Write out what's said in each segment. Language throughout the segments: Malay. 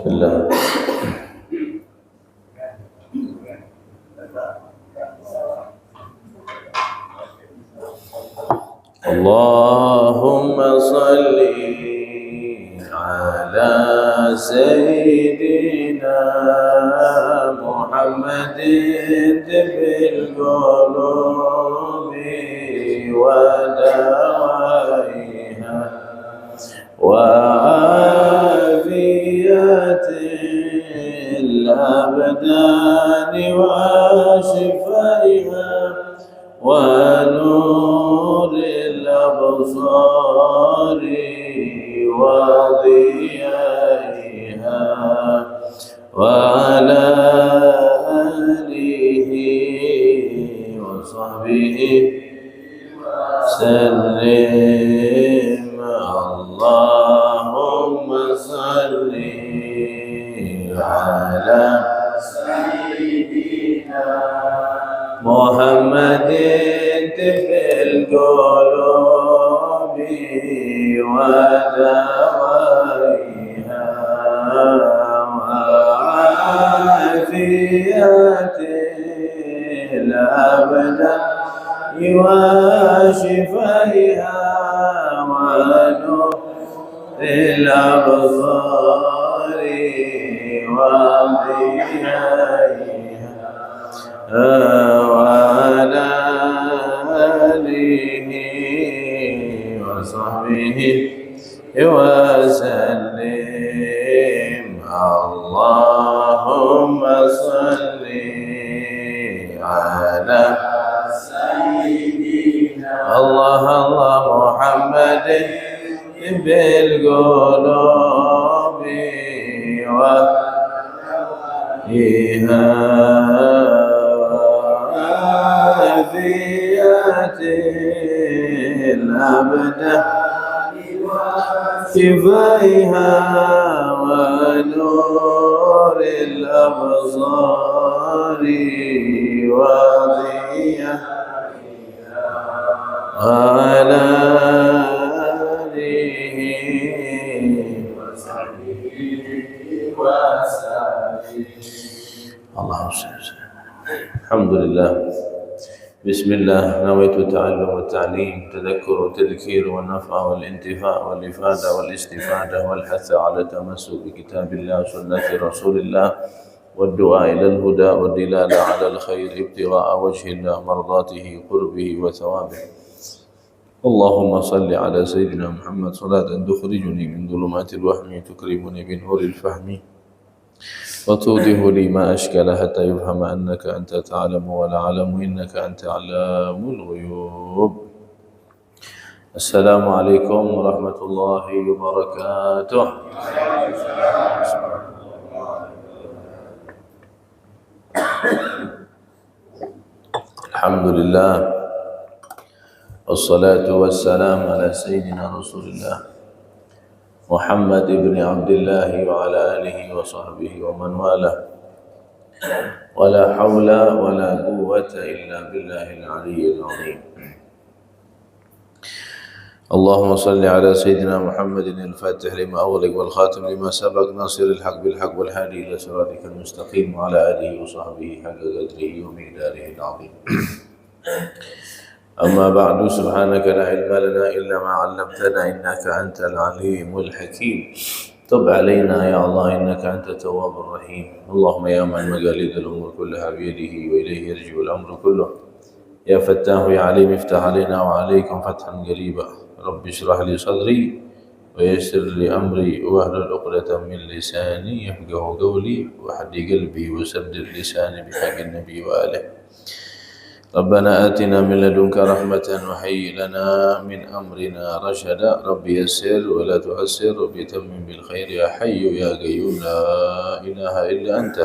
Bismillah. Allahumma salli ala Sayyidina Muhammadin bil qulubi wa dawaiha وعافية الأبدان وشفائها ونور الأبصار وضيائها وعلى آله وصحبه وسلم. اللهم صل على سيدنا محمد في القلوب ودوائها وعافية الأبدان وشفائها ونور الأبصار وضيائها وعلى آله وصحبه وسلم. اللهم صل على سيدنا محمد بالقلوب وإيها وعافية الأبدان وشفائها ونور الأبصار وضيائها وعلى آله وصحبه وسلم. اللهم صل وسلم. الحمد لله. بسم الله. نويت التعلم والتعليم، تذكر والتذكير والنفع والانتفاع والإفادة والاستفادة والحث على التمسك بكتاب الله وسنة رسول الله والدعاء إلى الهدى والدلالة على الخير ابتغاء وجه الله مرضاته قربه وثوابه. اللهم صل على سيدنا محمد صلاة تخرجني من ظلمات الوهم تكرمني بنور الفهم وتوضح لي ما أشكل حتى يفهم أنك أنت تعلم ولا أعلم إنك أنت علام الغيوب. السلام عليكم ورحمة الله وبركاته. الحمد لله والصلاة والسلام على سيدنا رسول الله محمد بن عبد الله وعلى آله وصحبه ومن والاه. ولا حول ولا قوة إلا بالله العلي العظيم. اللهم صل على سيدنا محمد الفاتح لما أغلق والخاتم لما سبق ناصر الحق بالحق والهادي إلى صراطك المستقيم وعلى آله وصحبه حق قدره ومقداره العظيم. أما بعد، سبحانك لا علم لنا إلا ما علمتنا إنك أنت العليم الحكيم. تب علينا يا الله إنك أنت التواب الرحيم. اللهم يا من مقاليد الأمور كلها بيده وإليه يرجع الأمر كله. يا فتاه يا عليم افتح علينا وعليكم فتحا قريبا. رب اشرح لي صدري ويسر لي أمري واحلل عقدة من لساني يفقه قولي واهد قلبي وسدد لساني بحق النبي وآله. ربنا آتنا من لدنك رحمة وهيئ لنا من أمرنا رشدا. رب يسر ولا تعسر وبتمم بالخير يا حي يا قيوم لا إله إلا أنت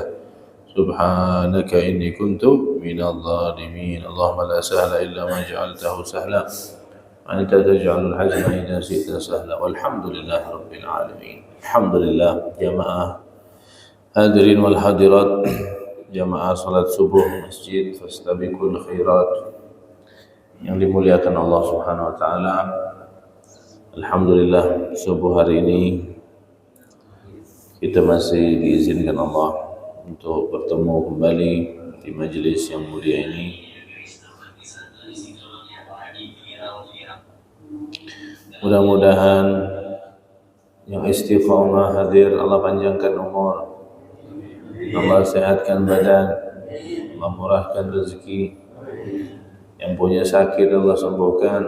سبحانك إني كنت من الظالمين. اللهم لا سهل إلا ما جعلته سهلا وأنت تجعل الحزن إذا شئت سهلا. والحمد لله رب العالمين. الحمد لله. جماعة hadirin wal hadirat, jamaah salat subuh masjid Fastabiqul Khairat yang dimuliakan Allah Subhanahu wa taala. Alhamdulillah, subuh hari ini Kita masih diizinkan Allah untuk bertemu kembali di majelis yang mulia ini. Mudah-mudahan yang istiqamah hadir Allah panjangkan umur, Allah sehatkan badan, Allah murahkan rezeki. Yang punya sakit Allah sembuhkan,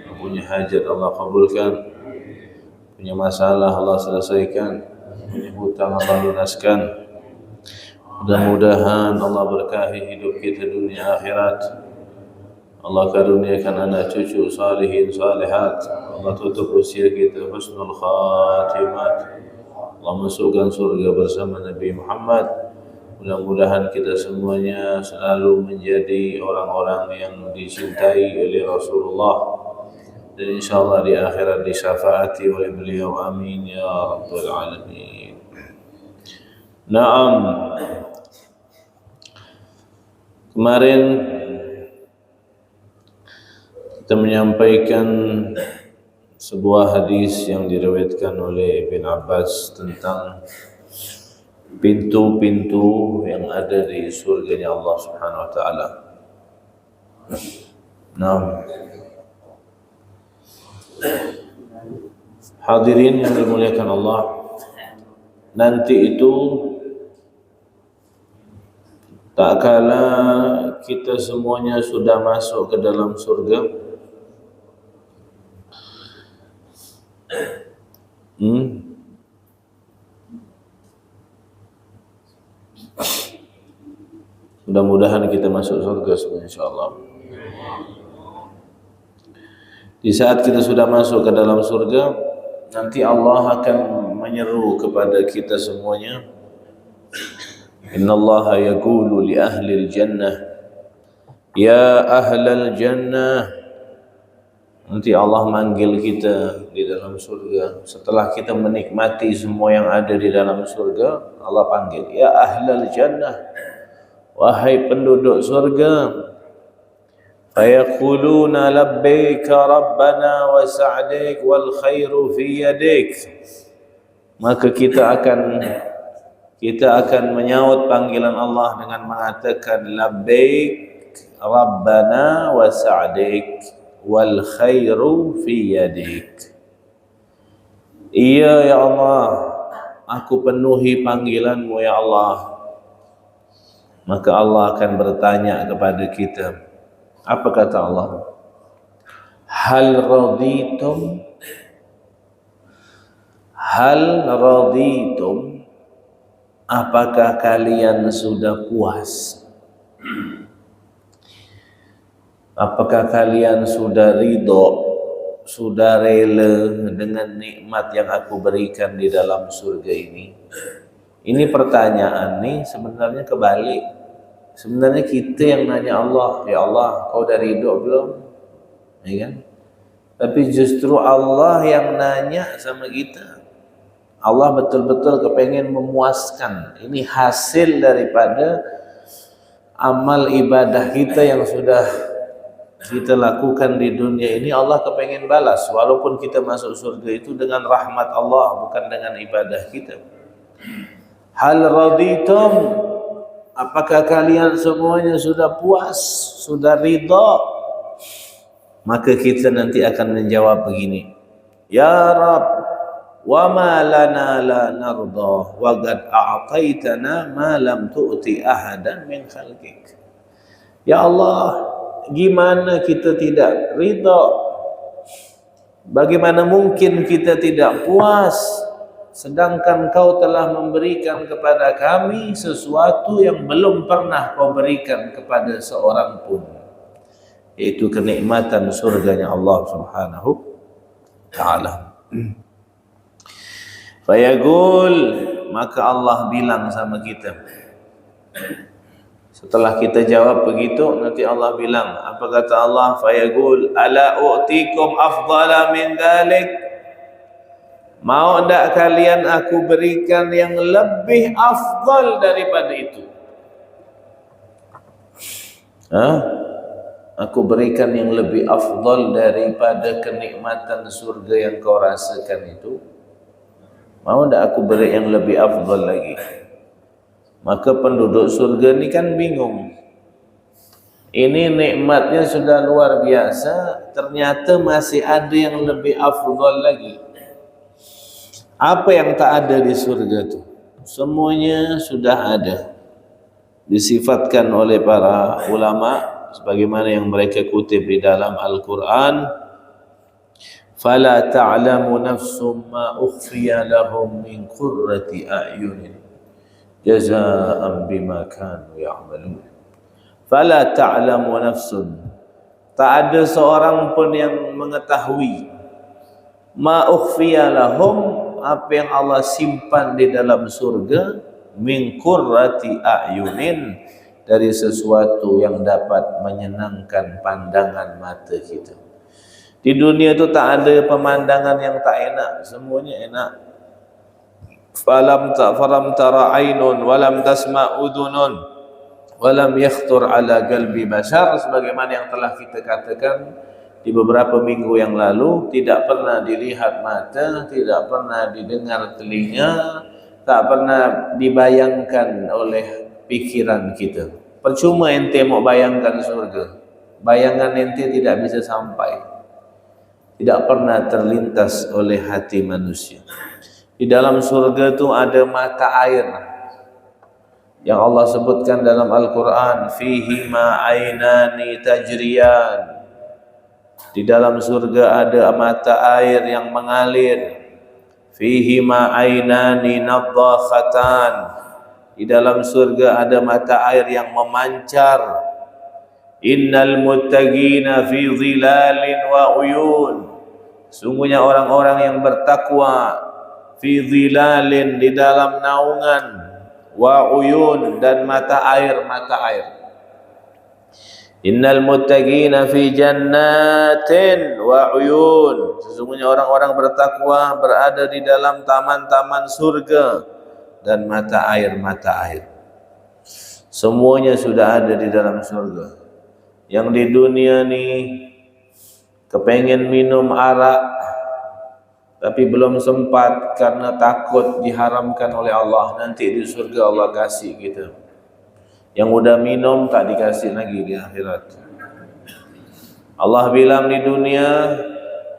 yang punya hajat Allah kabulkan, punya masalah Allah selesaikan, punya hutang Allah lunaskan. Mudah-mudahan Allah berkahi hidup kita dunia akhirat. Allah karuniakan anak cucu salihin salihat. Allah tutup usia kita husnul khatimat. Allah masukkan surga bersama Nabi Muhammad. Mudah-mudahan kita semuanya selalu menjadi orang-orang yang dicintai oleh Rasulullah, dan insyaAllah di akhirat disyafaati oleh beliau. Amin ya Rabbal Alamin. Naam, kemarin kita menyampaikan sebuah hadis yang diriwayatkan oleh Ibn Abbas tentang pintu-pintu yang ada di surganya Allah Subhanahu wa taala. Naam. Hadirin yang dimuliakan Allah, nanti itu tak kala kita semuanya sudah masuk ke dalam surga, mudah-mudahan kita masuk surga semua insyaAllah. Di saat kita sudah masuk ke dalam surga, nanti Allah akan menyeru kepada kita semuanya. Inna Allah yaqulu li ahli al-jannah, ya ahlal jannah. Nanti Allah manggil kita di dalam surga. Setelah kita menikmati semua yang ada di dalam surga, Allah panggil, ya ahlal jannah, wahai penduduk surga. Fayaquluna labbaika rabbana wa sa'dik wal khairu fi yadik. Maka kita akan menyaut panggilan Allah dengan mengatakan labbaik rabbana wa sa'dik wal khairu fi yadik. Iya ya Allah, aku penuhi panggilanmu ya Allah. Maka Allah akan bertanya kepada kita. Apa kata Allah? Hal raditum? Hal raditum? Apakah kalian sudah puas? Apakah kalian sudah ridho, sudah rela dengan nikmat yang aku berikan di dalam surga ini? Ini pertanyaan nih sebenarnya kebalik. Sebenarnya kita yang nanya Allah, ya Allah, kau dah ridho belum? Ya kan? Tapi justru Allah yang nanya sama kita. Allah betul-betul kepengen memuaskan. Ini hasil daripada amal ibadah kita yang sudah kita lakukan di dunia ini. Allah kepengen balas, walaupun kita masuk surga itu dengan rahmat Allah, bukan dengan ibadah kita. Hal raditum? Apakah kalian semuanya sudah puas, sudah ridha? Maka kita nanti akan menjawab begini, ya Rabb, wa ma lana la narda wa qad a'taitana ma lam tu'ti ahadan min khalqik. Ya Allah, gimana kita tidak ridha? Bagaimana mungkin kita tidak puas, sedangkan kau telah memberikan kepada kami sesuatu yang belum pernah kau berikan kepada seorang pun, yaitu kenikmatan surganya Allah Subhanahu ta'ala. Fayaqul, maka Allah bilang sama kita. Setelah kita jawab begitu, nanti Allah bilang, apa kata Allah? Fayaqul, ala u'tikum afdala min dhalik? Mau tidak kalian aku berikan yang lebih afdal daripada itu? Aku berikan yang lebih afdal daripada kenikmatan surga yang kau rasakan itu. Mau tak aku beri yang lebih afdal lagi? Maka penduduk surga ni kan bingung. Ini nikmatnya sudah luar biasa, ternyata masih ada yang lebih afdal lagi. Apa yang tak ada di surga tu? Semuanya sudah ada. Disifatkan oleh para ulama sebagaimana yang mereka kutip di dalam Al-Quran, fala ta'lamu nafsum ma ukhfiya lahum min qurrati a'yunin jazaa'an bima kanu ya'malun. Fala ta'lamu nafsun, tak ada seorang pun yang mengetahui ma ukhfiya lahum, apa yang Allah simpan di dalam surga, min qurrati a'yunin, dari sesuatu yang dapat menyenangkan pandangan mata kita. Di dunia itu tak ada pemandangan yang tak enak, semuanya enak. Falam tara ainun walam tasma udhunun walam yakhtur ala qalbi bashar, sebagaimana yang telah kita katakan di beberapa minggu yang lalu, tidak pernah dilihat mata, tidak pernah didengar telinga, tak pernah dibayangkan oleh pikiran kita. Percuma ente mau bayangkan surga, bayangan ente tidak bisa sampai, tidak pernah terlintas oleh hati manusia. Di dalam surga itu ada mata air yang Allah sebutkan dalam Al-Quran, fihi ma ainani tajriyan. Di dalam surga ada mata air yang mengalir. Fihi ma ainani nadhakhatan. Di dalam surga ada mata air yang memancar. Innal muttaqina fi dhilalin wa uyun. Sungguhnya orang-orang yang bertakwa fi dhilalin, di dalam naungan, wa uyun, dan mata air. Innal muttaqina fi jannatin wa uyun. Sesungguhnya orang-orang bertakwa berada di dalam taman-taman surga dan mata air. Semuanya sudah ada di dalam surga. Yang di dunia ni kepengen minum arak tapi belum sempat karena takut diharamkan oleh Allah, nanti di surga Allah kasih kita. Yang udah minum tak dikasih lagi di akhirat. Allah bilang di dunia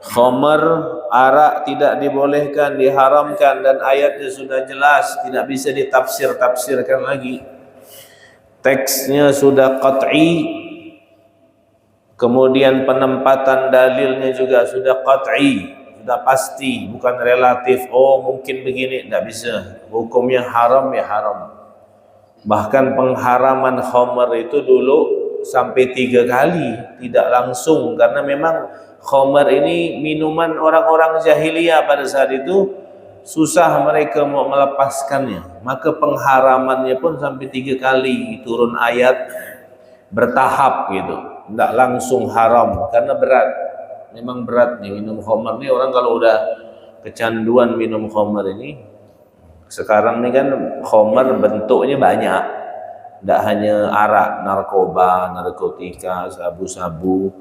khamar, arak tidak dibolehkan, diharamkan, dan ayatnya sudah jelas, tidak bisa ditafsir-tafsirkan lagi. Teksnya sudah qat'i, kemudian penempatan dalilnya juga sudah qat'i, sudah pasti, bukan relatif. Oh mungkin begini, tidak bisa. Hukumnya haram ya haram. Bahkan pengharaman khamar itu dulu sampai 3 kali, tidak langsung, karena memang khamar ini minuman orang-orang jahiliyah pada saat itu, susah mereka mau melepaskannya. Maka pengharamannya pun sampai 3 kali turun ayat bertahap gitu, tidak langsung haram, karena berat. Memang berat nih minum khamar nih. Orang kalau udah kecanduan minum khamar ini, sekarang ini kan khamar bentuknya banyak, tidak hanya arak, narkoba, narkotika, sabu-sabu.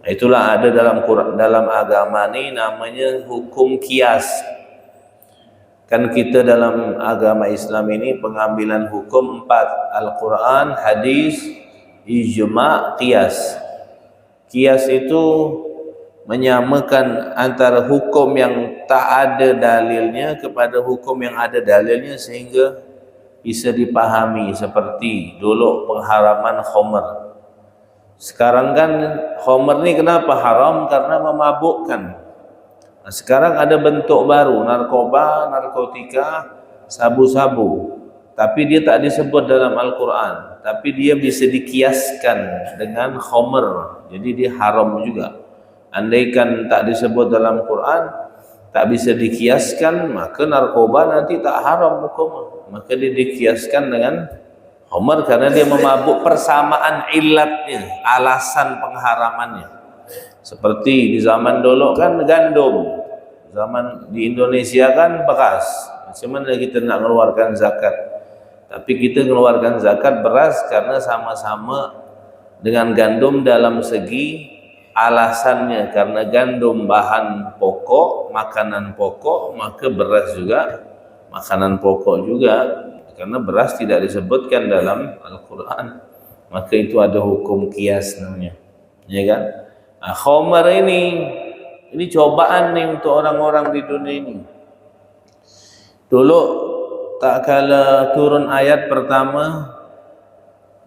Itulah ada dalam agama ini namanya hukum kias. Kan kita dalam agama Islam ini pengambilan hukum 4, Al-Quran, hadis, ijma', qiyas. Qiyas itu menyamakan antara hukum yang tak ada dalilnya kepada hukum yang ada dalilnya sehingga bisa dipahami. Seperti dulu pengharaman khamar. Sekarang kan khamar ni kenapa haram? Karena memabukkan. Nah, sekarang ada bentuk baru, narkoba, narkotika, sabu-sabu. Tapi dia tak disebut dalam Al-Quran, tapi dia bisa dikiaskan dengan khamar, jadi dia haram juga. Andaikan tak disebut dalam Quran, tak bisa dikiaskan, maka narkoba nanti tak haram hukum. Maka dia dikiaskan dengan khamar karena dia memabuk, persamaan ilatnya, alasan pengharamannya. Seperti di zaman dulu kan gandum, zaman di Indonesia kan beras. Macam mana kita nak mengeluarkan zakat? Tapi kita mengeluarkan zakat beras karena sama-sama dengan gandum dalam segi alasannya karena gandum bahan pokok, makanan pokok, maka beras juga makanan pokok juga, karena beras tidak disebutkan dalam Al-Quran, maka itu ada hukum kias namanya, ya kan? Nah, khamar ini cobaan nih untuk orang-orang di dunia ini. Dulu tak kala turun ayat pertama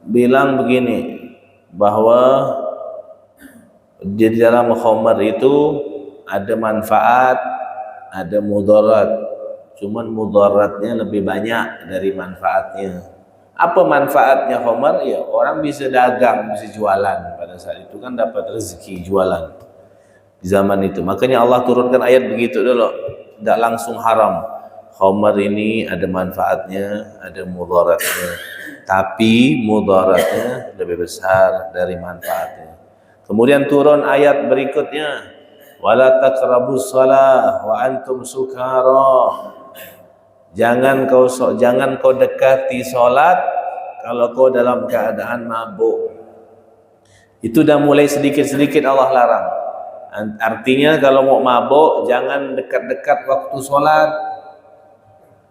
bilang begini, bahwa di dalam khamar itu ada manfaat, ada mudarat. Cuman mudaratnya lebih banyak dari manfaatnya. Apa manfaatnya khamar? Ya, orang bisa dagang, bisa jualan. Pada saat itu kan dapat rezeki jualan di zaman itu. Makanya Allah turunkan ayat begitu dulu, tidak langsung haram. Khamar ini ada manfaatnya, ada mudaratnya, tapi mudaratnya lebih besar dari manfaatnya. Kemudian turun ayat berikutnya, wala taqrabus shalah wa antum sukara. Jangan kau dekati salat kalau kau dalam keadaan mabuk. Itu dah mulai sedikit-sedikit Allah larang. Artinya kalau mau mabuk jangan dekat-dekat waktu salat.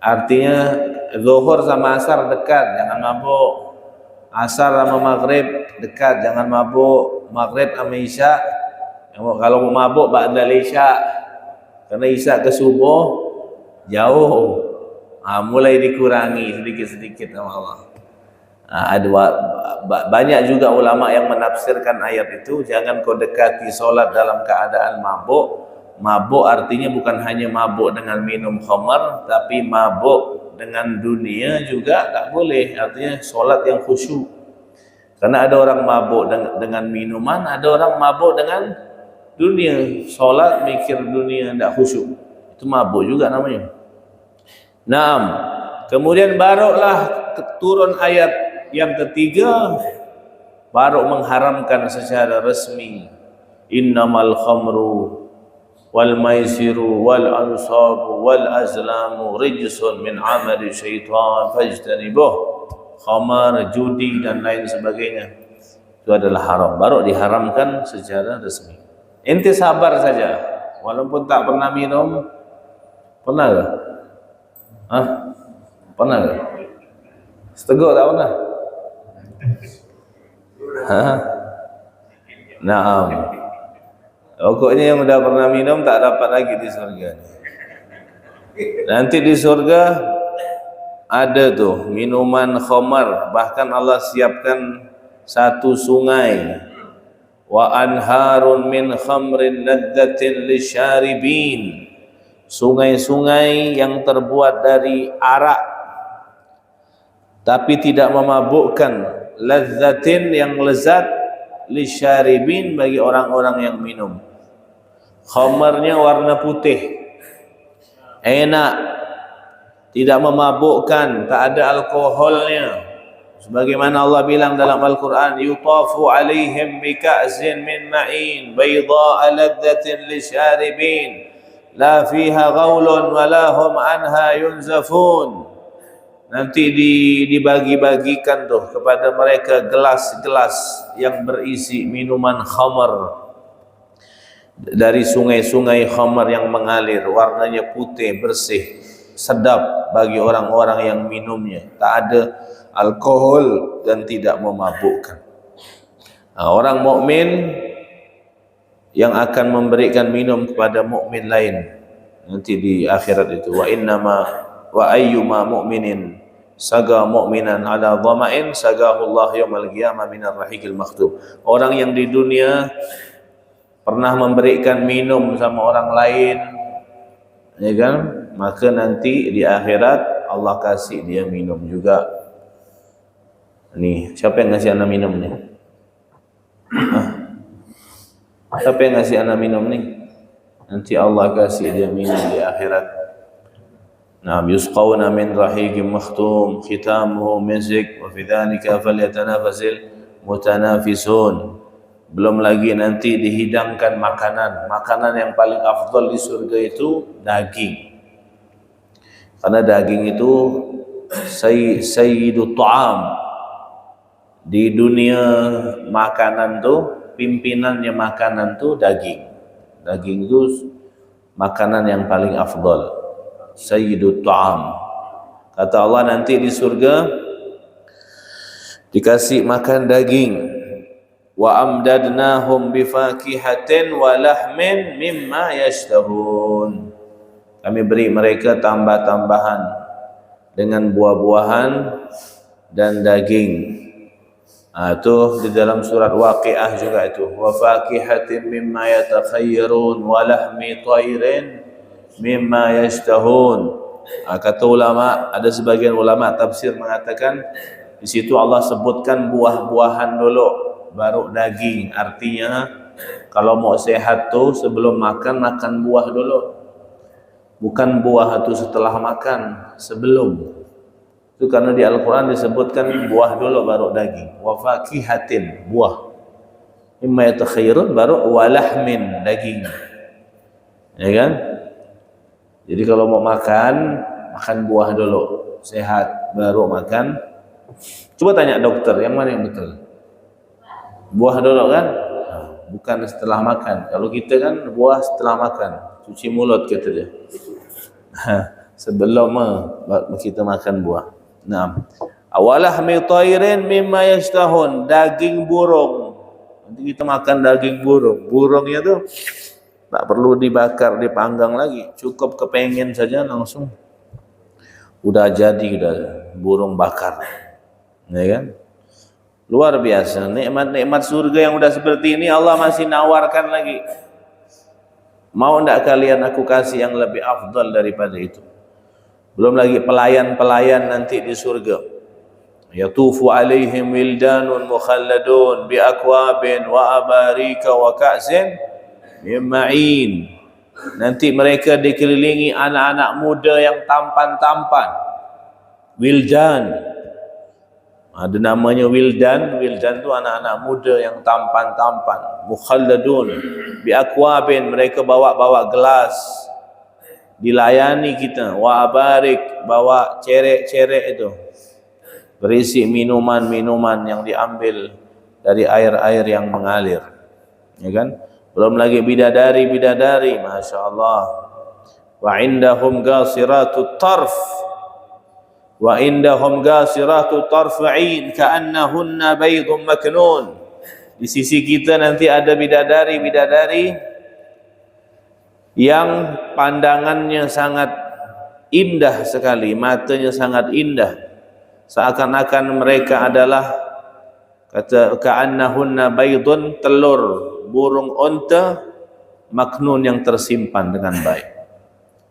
Artinya zuhur sama asar dekat, jangan mabuk. Asar sama maghrib dekat, jangan mabuk. Maghrib sama isya, kalau mau mabuk ba'da isya, karena isya ke subuh jauh. Mulai dikurangi sedikit-sedikit sama Allah. Banyak juga ulama yang menafsirkan ayat itu, jangan kau dekati solat dalam keadaan mabuk. Mabuk artinya bukan hanya mabuk dengan minum khamar, tapi mabuk dengan dunia juga tak boleh. Artinya solat yang khusyuk. Karena ada orang mabuk dengan minuman, ada orang mabuk dengan dunia. Solat mikir dunia, tidak khusyuk. Itu mabuk juga namanya. Naam. Kemudian barulah turun ayat yang ketiga, baru mengharamkan secara resmi. Innamal khamru wal maisiru wal ansabu wal azlamu rijsun min amali syaitan fajtanibuh. Khamar, judi dan lain sebagainya itu adalah haram, baru diharamkan secara resmi. Ente sabar saja, walaupun tak pernah minum. Pernah ke? Pernah ke? Seteguk tak pernah? Naam. Pokoknya yang sudah pernah minum tak dapat lagi di surga. Nanti di surga ada tuh minuman khamar, bahkan Allah siapkan satu sungai. Wa anharun min khamrin ladzatin lisyaribin. Sungai-sungai yang terbuat dari arak tapi tidak memabukkan, ladzatin yang lezat, lisyaribin bagi orang-orang yang minum. Khamarnya warna putih, enak, tidak memabukkan, tak ada alkoholnya. Sebagaimana Allah bilang dalam Al-Quran, yutafu alaihim bika'zin min ma'in bayda'a ladzatin lisyaribin la fiha ghaulun wa la hum anha yunzafun. Nanti dibagi-bagikan tuh kepada mereka gelas-gelas yang berisi minuman khamar dari sungai-sungai khamar yang mengalir, warnanya putih, bersih, sedap bagi orang-orang yang minumnya, tak ada alkohol dan tidak memabukkan. Orang mukmin yang akan memberikan minum kepada mukmin lain nanti di akhirat itu, wa ayyuma mu'minin saga mu'minan ala dhama'in sagahullah yaumal qiyamah minar rahiqil makhtub. Orang yang di dunia pernah memberikan minum sama orang lain, ya kan, maka nanti di akhirat Allah kasih dia minum juga. Nih, siapa yang ngasih anak minum nih? Siapa yang ngasih anak minum nih? Nanti Allah kasih dia minum di akhirat. Naam, yusqawna min rahiqin makhtum khitamuhu misk wa fi dhalika falyatanafasil mutanafisun. Belum lagi nanti dihidangkan makanan yang paling afdal di surga itu daging. Karena daging itu sayyidut ta'am. Di dunia makanan tuh pimpinannya makanan tuh daging. Daging itu makanan yang paling afdal, sayyidut ta'am. Kata Allah nanti di surga dikasih makan daging. Wa amdadnahum bifakihatin wa lahmin mimma yashtahun. Kami beri mereka tambah-tambahan dengan buah-buahan dan daging. Itu di dalam surat Waqiah juga itu. Wa fakihatin mimma yatakhayyarun wa lahmi tayrin mimma yashtahun. Kata ulama, ada sebagian ulama tafsir mengatakan di situ Allah sebutkan buah-buahan dulu baru daging. Artinya kalau mau sehat tuh sebelum makan buah dulu. Bukan buah itu setelah makan, sebelum. Itu karena di Al-Quran disebutkan buah dulu baru daging. Wa fakihatin, buah. Mimma yatakhayyarun baru walahmin, daging. Ya kan? Jadi kalau mau makan buah dulu, sehat baru makan. Coba tanya dokter, yang mana yang betul? Buah dulu kan? Bukan setelah makan. Kalau kita kan buah setelah makan, cuci mulut kata dia. Sebelum kita makan buah. Nah, awalahmi tayrin mimma yashtahun, daging burung. Nanti kita makan daging burung. Burungnya tuh tak perlu dibakar, dipanggang lagi, cukup kepengen saja langsung udah jadi, udah burung bakar. Ya kan? Luar biasa, nikmat-nikmat surga yang udah seperti ini Allah masih nawarkan lagi. Mau enggak kalian aku kasih yang lebih afdal daripada itu? Belum lagi pelayan-pelayan nanti di surga. Yatufu alaihim wildanun mukhalladun bi akwabin wa abarika wa ka'sin min ma'in. Nanti mereka dikelilingi anak-anak muda yang tampan-tampan. Wildan. Ada namanya wildan. Wildan itu anak-anak muda yang tampan-tampan. Mukhalladun bi akwabin, mereka bawa gelas. Dilayani kita, wa abarik, bawa cerek-cerek itu berisi minuman-minuman yang diambil dari air-air yang mengalir, ya kan? Belum lagi bidadari-bidadari, masya Allah. Wa indahum qasiratut tarf, wa indahum qasiratut tarf'in ka'annahunna baydun maknun. Di sisi kita nanti ada bidadari-bidadari yang pandangannya sangat indah sekali, matanya sangat indah, seakan-akan mereka adalah kata ka'annahunna baydun, telur burung unta maknun yang tersimpan dengan baik.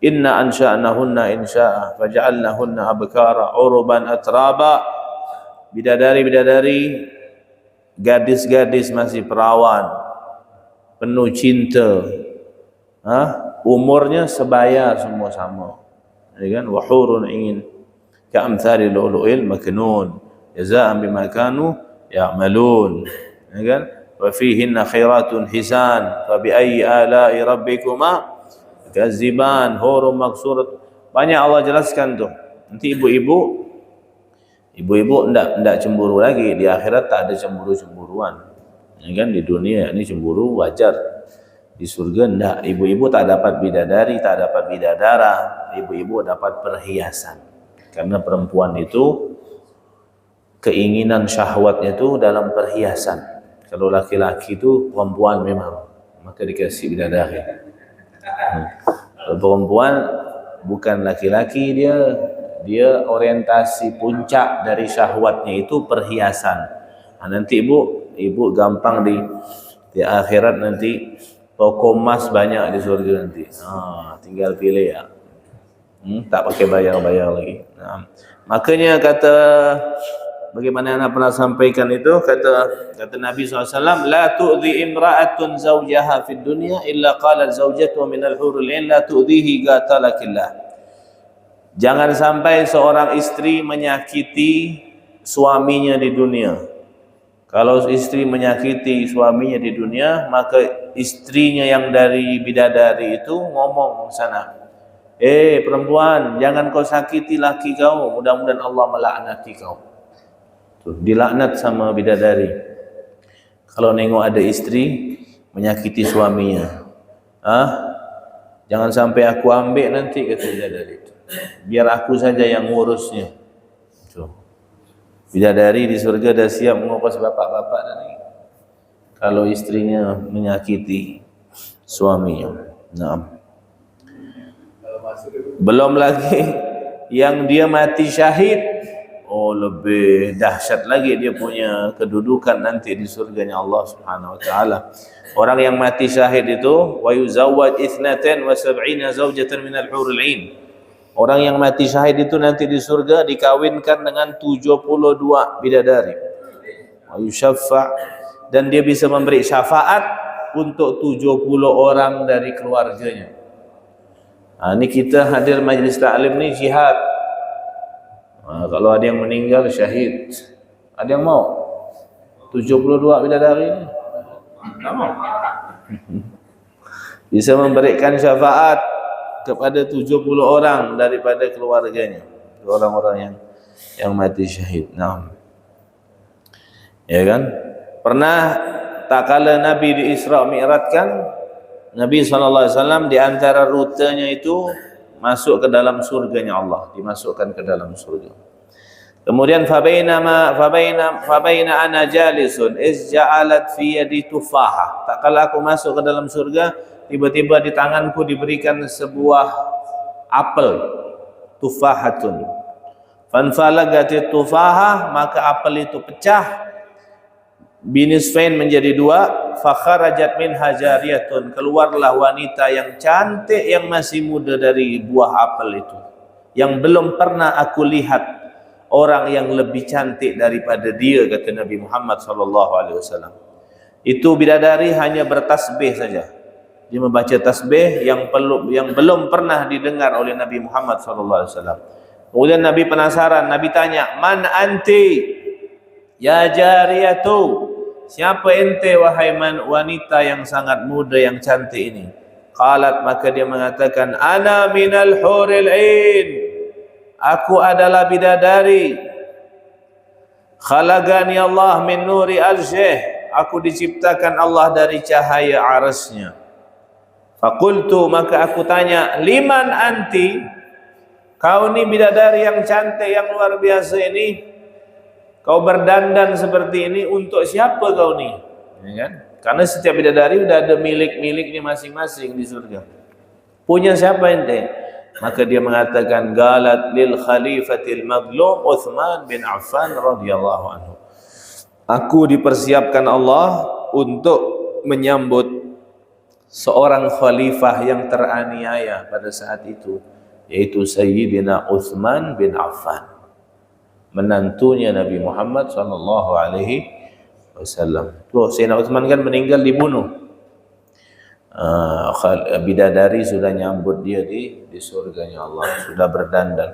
Inna ansha'nahunna insya'a faja'alnahunna abkara uruban atraba. Bidadari-bidadari, gadis-gadis masih perawan, penuh cinta. Umurnya sebaya semua sama, ya kan? Wa hurun 'ain ka'amthali lu'lu'il maknun jazaa'an bima kanu ya'malun, ya kan? Wa fihinna khairatun hisan fa bi ayyi ala'i rabbikuma tukadziban, hurun maqsurat. Banyak Allah jelaskan tuh. Nanti ibu-ibu enggak cemburu lagi. Di akhirat tak ada cemburu-cemburuan, ya kan? Di dunia ini cemburu wajar. Di surga enggak, ibu-ibu tak dapat bidadari, tak dapat bidadara, ibu-ibu dapat perhiasan. Karena perempuan itu keinginan syahwatnya itu dalam perhiasan. Kalau laki-laki itu perempuan memang, maka dikasih bidadari. Kalau perempuan bukan laki-laki, dia orientasi puncak dari syahwatnya itu perhiasan. Nanti ibu gampang di akhirat nanti. Toko emas banyak di surga nanti. Tinggal pilih ya. Tak pakai bayar-bayar lagi. Makanya kata, bagaimana anak pernah sampaikan itu, kata Nabi SAW, la tu'zi imra'atun zawjaha fid dunya illa qalat zawjatu minal hurul 'ain la tu'zihi qatalakillah. Jangan sampai seorang istri menyakiti suaminya di dunia. Kalau istri menyakiti suaminya di dunia, maka istrinya yang dari bidadari itu ngomong sana, perempuan, jangan kau sakiti laki kau, mudah-mudahan Allah melaknati kau. Tuh, dilaknat sama bidadari. Kalau nengok ada isteri menyakiti suaminya, jangan sampai aku ambil nanti, kata bidadari itu. Biar aku saja yang ngurusnya. Bidadari di surga dah siap mengupas bapak-bapak tadi kalau istrinya menyakiti suaminya. Nah, belum lagi yang dia mati syahid, lebih dahsyat lagi dia punya kedudukan nanti di surganya Allah Subhanahu wa taala. Orang yang mati syahid itu wa yuzawwaj 72 zawjatan minal hurul 'ain. Orang yang mati syahid itu nanti di surga dikawinkan dengan 72 bidadari. Wa yusyaffa, dan dia bisa memberi syafaat untuk 70 orang dari keluarganya. Ini kita hadir majlis taklim ni jihad. Kalau ada yang meninggal syahid, ada yang mau 72 bidadari ni? Tak mau. Bisa memberikan syafaat kepada 70 orang daripada keluarganya, orang-orang yang mati syahid. Nah, ya kan? Pernah tak kala Nabi di Isra Mi'rajkan, Nabi SAW di antara rutenya itu masuk ke dalam surganya Allah, dimasukkan ke dalam surga. Kemudian fabaina ana jalisun iz ja'alat fi yadi tufaha. Tak kala aku masuk ke dalam surga, tiba-tiba di tanganku diberikan sebuah apel, tufahatun. Fanfalagati tufaha, maka apel itu pecah binisfain menjadi dua. Fakharajat min hajariyatun, keluarlah wanita yang cantik yang masih muda dari buah apel itu, yang belum pernah aku lihat orang yang lebih cantik daripada dia, kata Nabi Muhammad SAW. Itu bidadari hanya bertasbih saja, dia membaca tasbih yang belum pernah didengar oleh Nabi Muhammad SAW. Kemudian Nabi penasaran, Nabi tanya, man anti ya jariyatu, siapa ente wahai wanita yang sangat muda yang cantik ini? Qalat, maka dia mengatakan, ana minal huril ain, aku adalah bidadari. Khalaqani Allah min nuri arsyih, aku diciptakan Allah dari cahaya arasnya. Faqultu, maka aku tanya, liman anti, kau ni bidadari yang cantik yang luar biasa ini, kau berdandan seperti ini, untuk siapa kau ni? Ya kan? Karena setiap bidadari sudah ada milik-miliknya masing-masing di surga. Punya siapa ente? Maka dia mengatakan, galat lil khalifatil madlum Uthman bin Affan radhiyallahu anhu. Aku dipersiapkan Allah untuk menyambut seorang khalifah yang teraniaya pada saat itu, yaitu Sayyidina Uthman bin Affan, menantunya Nabi Muhammad SAW. Tuh, Sayyidina Uthman kan meninggal dibunuh. Bidadari sudah nyambut dia di surganya Allah, sudah berdandan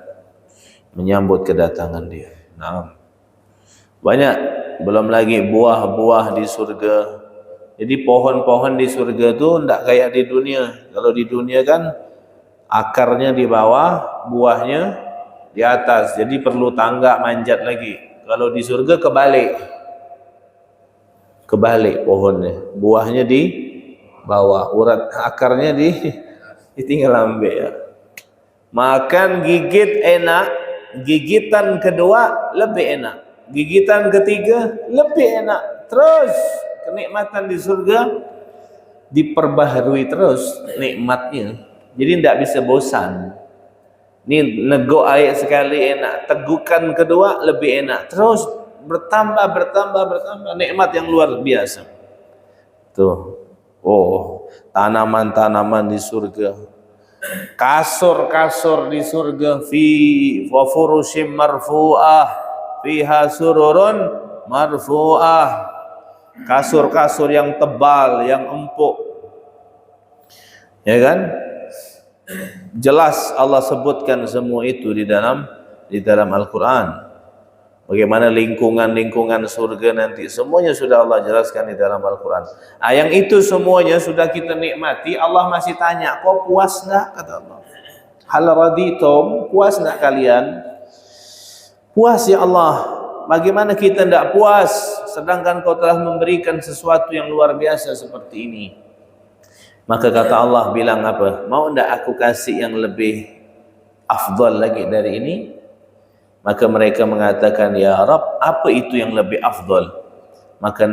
menyambut kedatangan dia. Nah, banyak, belum lagi buah-buah di surga. Jadi pohon-pohon di surga tu tidak kayak di dunia. Kalau di dunia kan akarnya di bawah, buahnya di atas, jadi perlu tangga manjat lagi. Kalau di surga kebalik pohonnya, buahnya di bawah, urat akarnya ditinggal ambil ya. Makan gigit enak, gigitan kedua lebih enak, gigitan ketiga lebih enak. Terus kenikmatan di surga diperbaharui terus nikmatnya, jadi tidak bisa bosan. Ini neguk air sekali enak, tegukan kedua lebih enak, terus bertambah nikmat yang luar biasa. Tuh, tanaman-tanaman di surga, kasur-kasur di surga, fi furushim marfu'ah, fiha sururun marfu'ah, kasur-kasur yang tebal, yang empuk, ya kan? Jelas Allah sebutkan semua itu di dalam Al-Quran. Bagaimana lingkungan surga nanti, semuanya sudah Allah jelaskan di dalam Al-Quran. Yang itu semuanya sudah kita nikmati. Allah masih tanya, kau puas enggak? Kata Allah, hal raditum, puas enggak kalian? Puas ya Allah. Bagaimana kita tidak puas sedangkan kau telah memberikan sesuatu yang luar biasa seperti ini. Maka kata Allah bilang apa? Mau ndak aku kasih yang lebih afdal lagi dari ini? Maka mereka mengatakan, ya Rabb, apa itu yang lebih afdal? Maka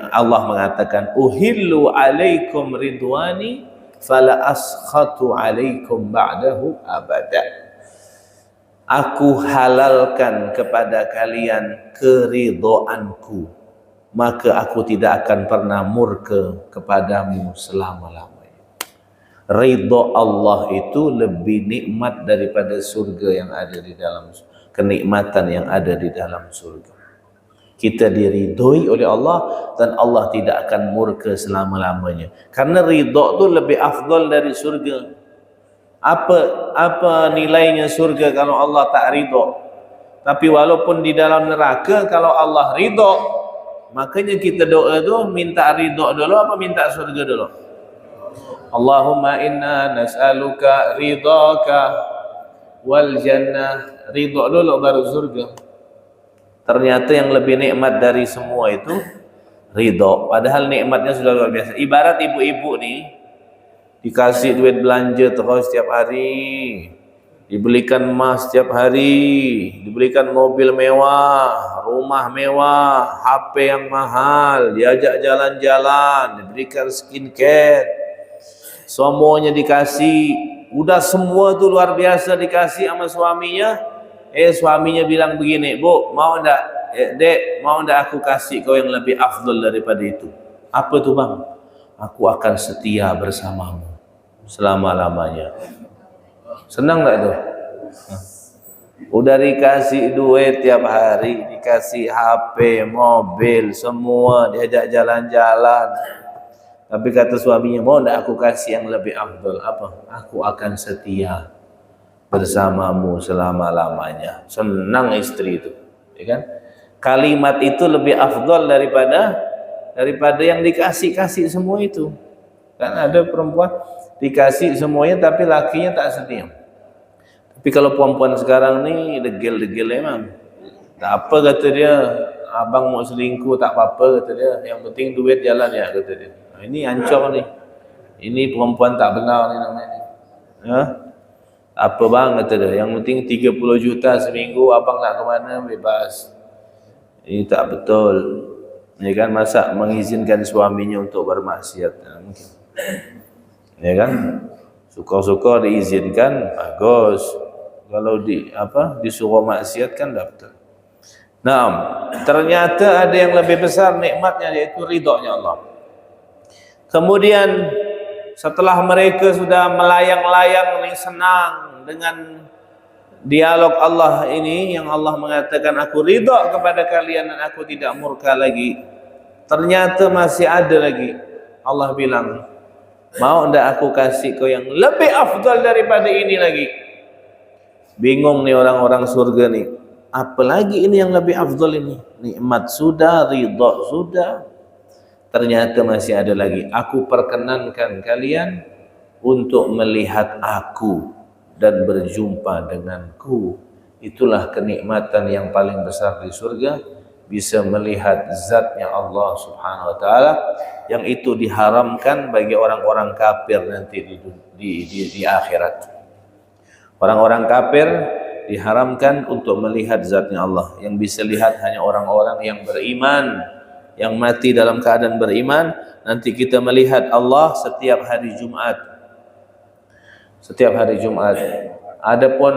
Allah mengatakan, uhillu alaikum ridwani fala askhatu alaikum ba'dahu abada. Aku halalkan kepada kalian keridhaanku, maka aku tidak akan pernah murka kepadamu selama-lamanya. Ridha Allah itu lebih nikmat daripada surga yang ada di dalam, kenikmatan yang ada di dalam surga. Kita diridhoi oleh Allah dan Allah tidak akan murka selama-lamanya. Karena ridha itu lebih afdal dari surga. Apa nilainya surga kalau Allah tak ridha? Tapi walaupun di dalam neraka kalau Allah ridha, makanya kita doa tu minta ridha dulu apa minta surga dulu? Allahumma inna nas'aluka ridhaka wal jannah. Ridha dulu baru surga. Ternyata yang lebih nikmat dari semua itu ridha. Padahal nikmatnya sudah luar biasa. Ibarat ibu-ibu nih dikasih duit belanja terus setiap hari, dibelikan emas setiap hari, dibelikan mobil mewah, rumah mewah, HP yang mahal, diajak jalan-jalan, diberikan skincare, semuanya dikasih. Udah semua tuh luar biasa dikasih sama suaminya. Suaminya bilang begini, Bu, mau ndak, Dek, mau ndak aku kasih kau yang lebih afdal daripada itu? Apa tuh bang? Aku akan setia bersamamu selama-lamanya. Senang nggak tuh? Udah dikasih duit tiap hari, dikasih HP, mobil, semua, diajak jalan-jalan. Tapi kata suaminya, mau ndak aku kasih yang lebih afdal? Apa? Aku akan setia bersamamu selama-lamanya. Senang istri itu, ya kan? Kalimat itu lebih afdal daripada yang dikasih semua itu. Kan ada perempuan dikasih semuanya tapi lakinya tak setia. Tapi kalau perempuan sekarang nih degil-degil emang. Tak apa kata dia, abang mau selingkuh tak apa-apa kata dia. Yang penting duit jalan ya kata dia. Nah, ini ancur nih. Ini perempuan tak benar nih namanya. Ya? Apa bang kata dia, yang penting 30 juta seminggu, abang nak ke mana bebas. Ini tak betul. Ya kan, masa mengizinkan suaminya untuk bermaksiat? Nah, mungkin. Ya kan, suka-suka diizinkan bagus. Kalau disuruh maksiat kan tak betul. Nah, ternyata ada yang lebih besar nikmatnya, yaitu ridhonya Allah. Kemudian setelah mereka sudah melayang-layang senang dengan dialog Allah ini, yang Allah mengatakan aku ridha kepada kalian dan aku tidak murka lagi, ternyata masih ada lagi. Allah bilang, mau ndak aku kasih kau yang lebih afdal daripada ini lagi? Bingung nih orang-orang surga nih, apalagi ini yang lebih afdal ini? Nikmat sudah, ridha sudah, ternyata masih ada lagi. Aku perkenankan kalian untuk melihat aku dan berjumpa denganku. Itulah kenikmatan yang paling besar di surga, bisa melihat zatnya Allah subhanahu wa ta'ala, yang itu diharamkan bagi orang-orang kafir nanti di akhirat. Orang-orang kafir diharamkan untuk melihat zatnya Allah. Yang bisa lihat hanya orang-orang yang beriman, yang mati dalam keadaan beriman. Nanti kita melihat Allah setiap hari Jumat. Setiap hari Jumat. Adapun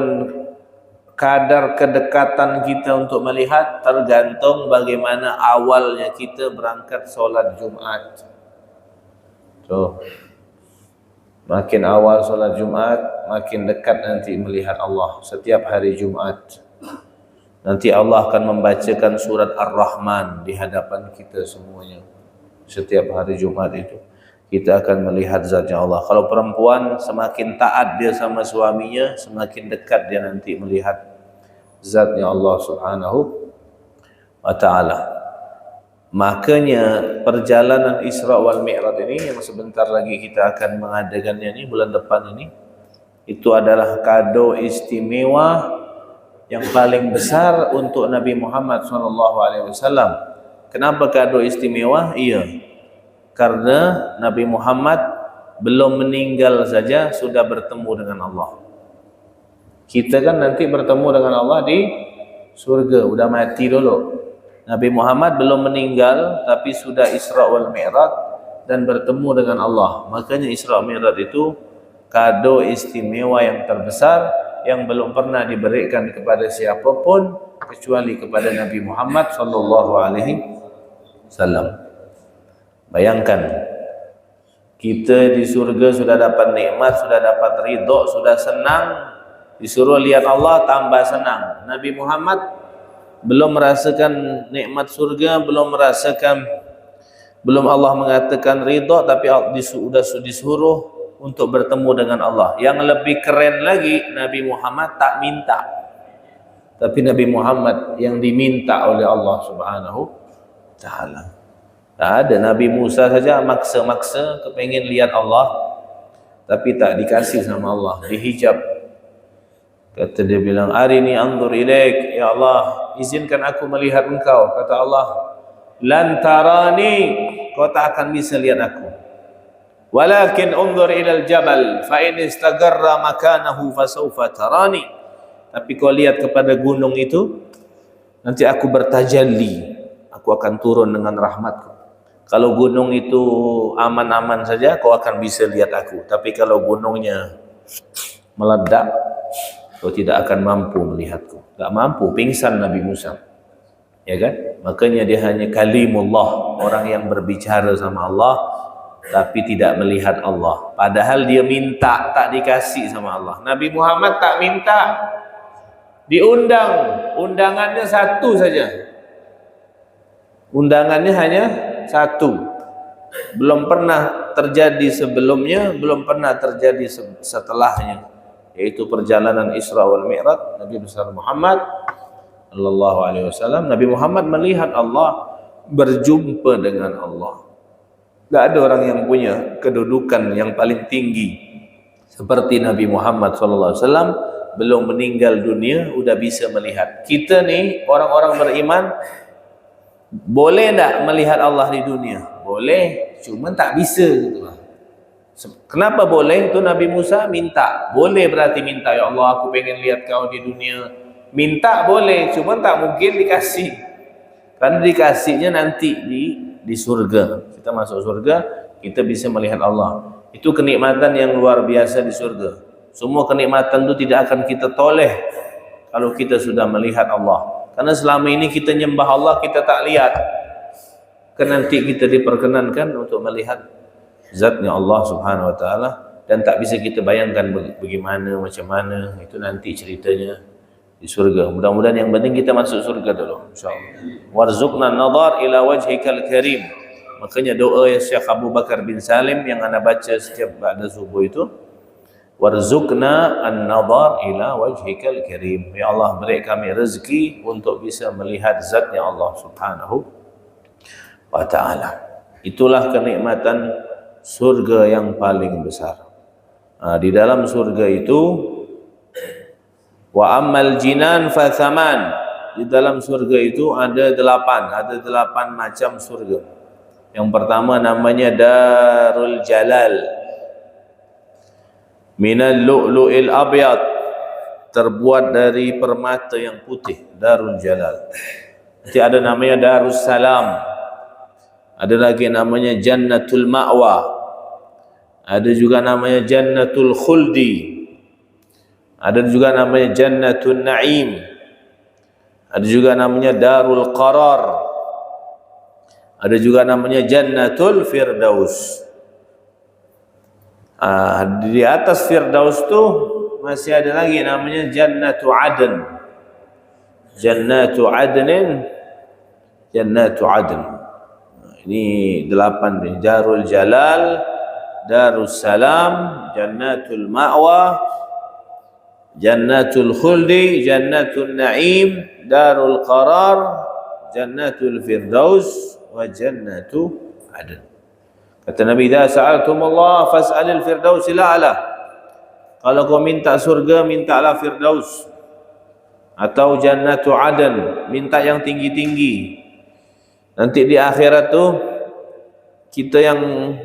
kadar kedekatan kita untuk melihat tergantung bagaimana awalnya kita berangkat sholat Jumat. Tuh. Makin awal sholat Jumat, makin dekat nanti melihat Allah setiap hari Jumat. Nanti Allah akan membacakan surat Ar-Rahman di hadapan kita semuanya. Setiap hari Jumat itu kita akan melihat zatnya Allah. Kalau perempuan semakin taat dia sama suaminya, semakin dekat dia nanti melihat zatnya Allah subhanahu wa ta'ala. Makanya perjalanan Isra wal Mi'raj ini yang sebentar lagi kita akan mengadakannya ini bulan depan ini, itu adalah kado istimewa yang paling besar untuk Nabi Muhammad SAW. Kenapa kado istimewa? Iya, karena Nabi Muhammad belum meninggal saja sudah bertemu dengan Allah. Kita kan nanti bertemu dengan Allah di surga, udah mati dulu. Nabi Muhammad belum meninggal tapi sudah Isra wal Mi'raj dan bertemu dengan Allah. Makanya Isra wal Mi'raj itu kado istimewa yang terbesar yang belum pernah diberikan kepada siapapun kecuali kepada Nabi Muhammad sallallahu alaihi wasallam. Bayangkan, kita di surga sudah dapat nikmat, sudah dapat ridho, sudah senang, disuruh lihat Allah tambah senang. Nabi Muhammad belum merasakan nikmat surga, belum Allah mengatakan ridho, tapi sudah disuruh untuk bertemu dengan Allah. Yang lebih keren lagi, Nabi Muhammad tak minta, tapi Nabi Muhammad yang diminta oleh Allah Subhanahu wa Ta'ala. Tak ada. Nabi Musa saja maksa-maksa kepengen lihat Allah, tapi tak dikasih sama Allah, dihijab. Kata dia bilang, arini anzur ilaik, ya Allah, izinkan aku melihat engkau. Kata Allah, lan tarani, kau tak akan bisa lihat aku. Walakin unzur ilal jabal, fa in istagarra makanahu fasawfa tarani. Tapi kau lihat kepada gunung itu, nanti aku bertajalli, aku akan turun dengan rahmatku. Kalau gunung itu aman-aman saja, kau akan bisa lihat aku. Tapi kalau gunungnya meledak, kau tidak akan mampu melihatku. Tak mampu, pingsan Nabi Musa. Ya kan? Makanya dia hanya kalimullah, orang yang berbicara sama Allah tapi tidak melihat Allah. Padahal dia minta, tak dikasih sama Allah. Nabi Muhammad tak minta, diundang, undangannya satu saja. Undangannya hanya satu. Belum pernah terjadi sebelumnya, belum pernah terjadi setelahnya, yaitu perjalanan Isra wal Mi'raj Nabi besar Muhammad sallallahu alaihi wasallam. Nabi Muhammad melihat Allah, berjumpa dengan Allah. Tak ada orang yang punya kedudukan yang paling tinggi seperti Nabi Muhammad sallallahu alaihi wasallam. Belum meninggal dunia udah bisa melihat. Kita nih orang-orang beriman, boleh tak melihat Allah di dunia? Boleh, cuma tak bisa gitu lah. Kenapa boleh? Itu Nabi Musa minta. Boleh berarti minta, ya Allah aku pengen lihat kau di dunia. Minta boleh, cuma tak mungkin dikasih. Karena dikasihnya nanti di surga. Kita masuk surga, kita bisa melihat Allah. Itu kenikmatan yang luar biasa di surga. Semua kenikmatan itu tidak akan kita toleh kalau kita sudah melihat Allah. Karena selama ini kita nyembah Allah, kita tak lihat. Karena nanti kita diperkenankan untuk melihat zatnya Allah Subhanahu wa Ta'ala, dan tak bisa kita bayangkan bagaimana, macam mana. Itu nanti ceritanya di surga. Mudah-mudahan yang penting kita masuk surga dulu, insyaallah. Warzuqna an-nadhar ila wajhikal karim. Makanya doa yang Syekh Abu Bakar bin Salim yang anda baca setiap ba'da subuh itu, warzuqna an-nadhar ila wajhikal karim. Ya Allah, beri kami rezeki untuk bisa melihat zatnya Allah Subhanahu wa Ta'ala. Itulah kenikmatan surga yang paling besar. Di dalam surga itu, wa ammal jinan fa thaman, di dalam surga itu ada delapan macam surga. Yang pertama namanya Darul Jalal, minal lu'lu'il abyad, terbuat dari permata yang putih, Darul Jalal. Nanti ada namanya Darus Salam, ada lagi namanya Jannatul Ma'wa, ada juga namanya Jannatul Khuldi, ada juga namanya Jannatul Na'im, ada juga namanya Darul Qarar, ada juga namanya Jannatul Firdaus. Di atas Firdaus tu masih ada lagi namanya Jannatu Adn. Jannatu Adnin, Jannatu Adn. Ini 8 nih. Darul Jalal, Darus Salam, Jannatul Ma'wa, Jannatul Khuldi, Jannatul Na'im, Darul Qarar, Jannatul Firdaus, wa Jannatu Adn. Kata Nabi, "Idza sa'altumullah fas'alil firdausil a'la." Kalau kau minta surga, mintalah Firdaus atau Jannatu Adn, minta yang tinggi-tinggi. Nanti di akhirat tuh kita yang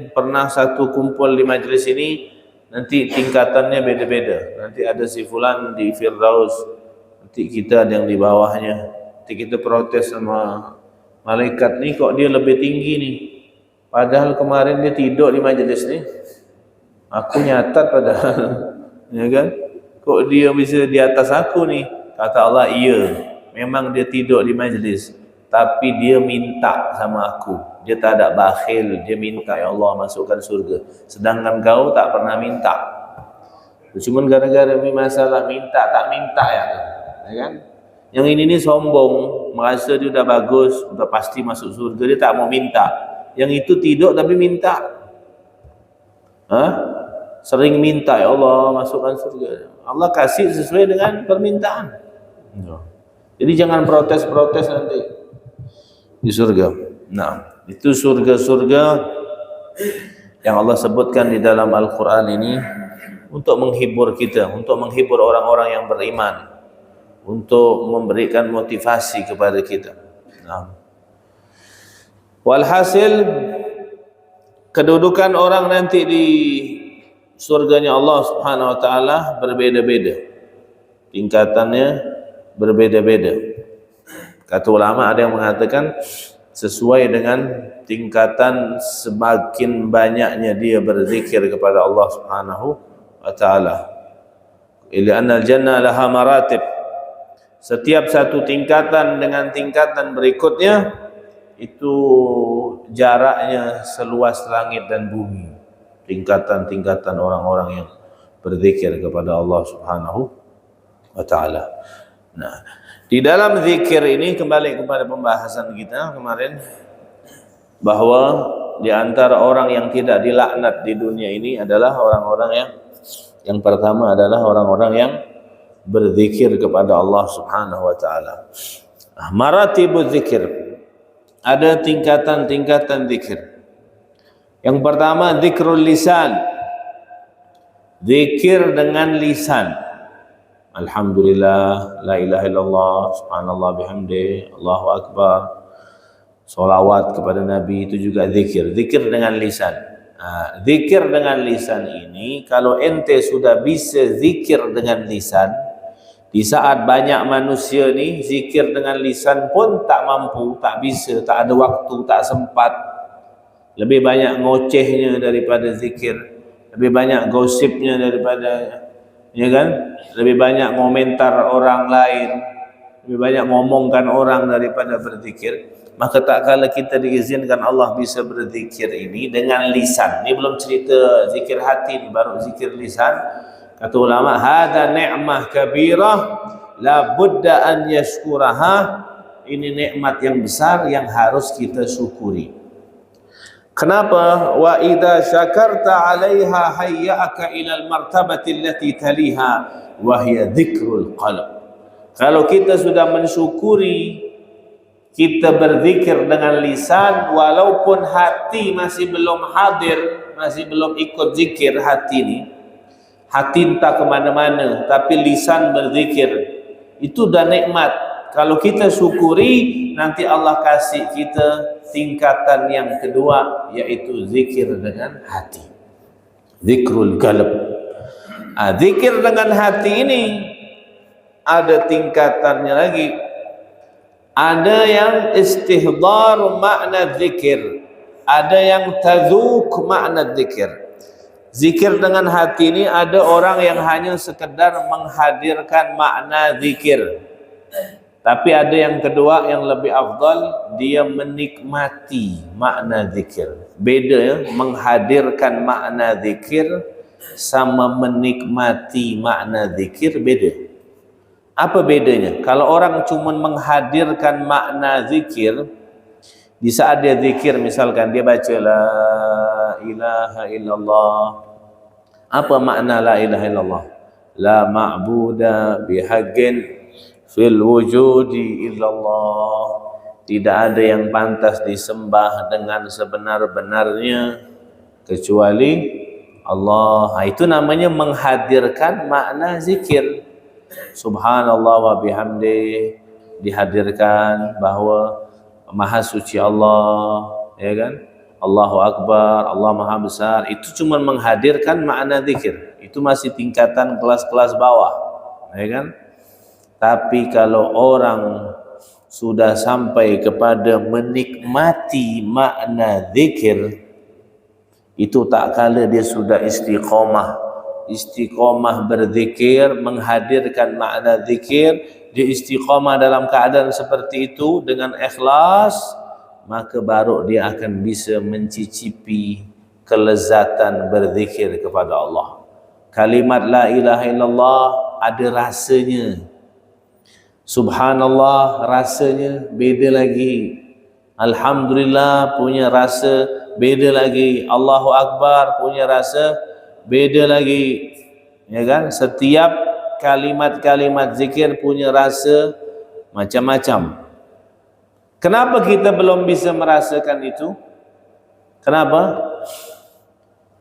pernah satu kumpul di majelis ini nanti tingkatannya beda-beda. Nanti ada si fulan di Firdaus, nanti kita ada yang di bawahnya. Nanti kita protes sama malaikat, nih kok dia lebih tinggi nih, padahal kemarin dia tidur di majelis nih, aku nyatat padahal ya kan, kok dia bisa di atas aku nih? Kata Allah, iya memang dia tidur di majelis, tapi dia minta sama aku, dia tak ada bakhil, dia minta, ya Allah masukkan surga, sedangkan kau tak pernah minta. Cuma gara-gara masalah minta tak minta ya kan. Yang ini nih sombong, merasa dia udah bagus, udah pasti masuk surga, dia tak mau minta. Yang itu tidur tapi minta. Sering minta, ya Allah masukkan surga. Allah kasih sesuai dengan permintaan. Jadi jangan protes-protes nanti di surga. Nah, itu surga-surga yang Allah sebutkan di dalam Al-Quran ini untuk menghibur kita, untuk menghibur orang-orang yang beriman, untuk memberikan motivasi kepada kita. Nah, walhasil kedudukan orang nanti di surganya Allah Subhanahu wa taala berbeda-beda. Tingkatannya berbeda-beda. Kata ulama ada yang mengatakan sesuai dengan tingkatan semakin banyaknya dia berzikir kepada Allah Subhanahu wa taala. Ila anna al-jannah laha maratib. Setiap satu tingkatan dengan tingkatan berikutnya itu jaraknya seluas langit dan bumi. Tingkatan-tingkatan orang-orang yang berzikir kepada Allah Subhanahu wa taala. Nah, di dalam zikir ini kembali kepada pembahasan kita kemarin bahwa di antara orang yang tidak dilaknat di dunia ini adalah orang-orang yang pertama adalah orang-orang yang berzikir kepada Allah Subhanahu wa taala. Maratibuz zikir. Ada tingkatan-tingkatan zikir. Yang pertama zikrul lisan. Zikir dengan lisan. Alhamdulillah, la ilaha illallah, subhanallah bihamdi, Allahu akbar. Salawat kepada Nabi itu juga zikir. Zikir dengan lisan. Zikir dengan lisan ini kalau ente sudah bisa zikir dengan lisan, di saat banyak manusia ni zikir dengan lisan pun tak mampu, tak bisa, tak ada waktu, tak sempat. Lebih banyak ngocehnya daripada zikir, lebih banyak gosipnya daripada, ya kan? Lebih banyak komentar orang lain, lebih banyak ngomongkan orang daripada berzikir. Maka tak kala kita diizinkan Allah bisa berzikir ini dengan lisan. Ini belum cerita zikir hati, ini baru zikir lisan. Kata ulama, hada ni'mah kabirah la budda an yashkuraha. Ini nikmat yang besar yang harus kita syukuri. Kenapa? Wa idza syakarta 'alaiha hayyaka ila al-martabati allati taliha wa hiya dzikrul qalb. Kalau kita sudah mensyukuri, kita berzikir dengan lisan walaupun hati masih belum hadir, masih belum ikut zikir hati ini. Hati entah kemana-mana, tapi lisan berzikir. Itu dah nikmat. Kalau kita syukuri, nanti Allah kasih kita tingkatan yang kedua, yaitu zikir dengan hati. Zikrul qalb. Zikir dengan hati ini ada tingkatannya lagi. Ada yang istihdar makna zikir, ada yang tadzuq makna zikir. Zikir dengan hati ini ada orang yang hanya sekedar menghadirkan makna zikir. Tapi ada yang kedua yang lebih afdal, dia menikmati makna zikir. Beda ya, menghadirkan makna zikir sama menikmati makna zikir beda. Apa bedanya? Kalau orang cuma menghadirkan makna zikir, di saat dia zikir misalkan dia baca la ilaha illallah. Apa makna la ilaha illallah? La ma'buda bihaqqin fil wujudi illallah. Tidak ada yang pantas disembah dengan sebenar-benarnya kecuali Allah. Itu namanya menghadirkan makna zikir. Subhanallah wa bihamdi, dihadirkan bahwa Maha suci Allah, ya kan? Allahu Akbar, Allah Maha Besar, itu cuma menghadirkan makna zikir. Itu masih tingkatan kelas-kelas bawah, ya kan? Tapi kalau orang sudah sampai kepada menikmati makna zikir, itu tak kala dia sudah istiqomah berzikir, menghadirkan makna zikir, dia istiqomah dalam keadaan seperti itu dengan ikhlas, maka baru dia akan bisa mencicipi kelezatan berzikir kepada Allah. Kalimat la ilaha illallah ada rasanya, subhanallah rasanya beda lagi, alhamdulillah punya rasa beda lagi, Allahu Akbar punya rasa beda lagi, ya kan? Setiap kalimat-kalimat zikir punya rasa macam-macam. Kenapa kita belum bisa merasakan itu? Kenapa?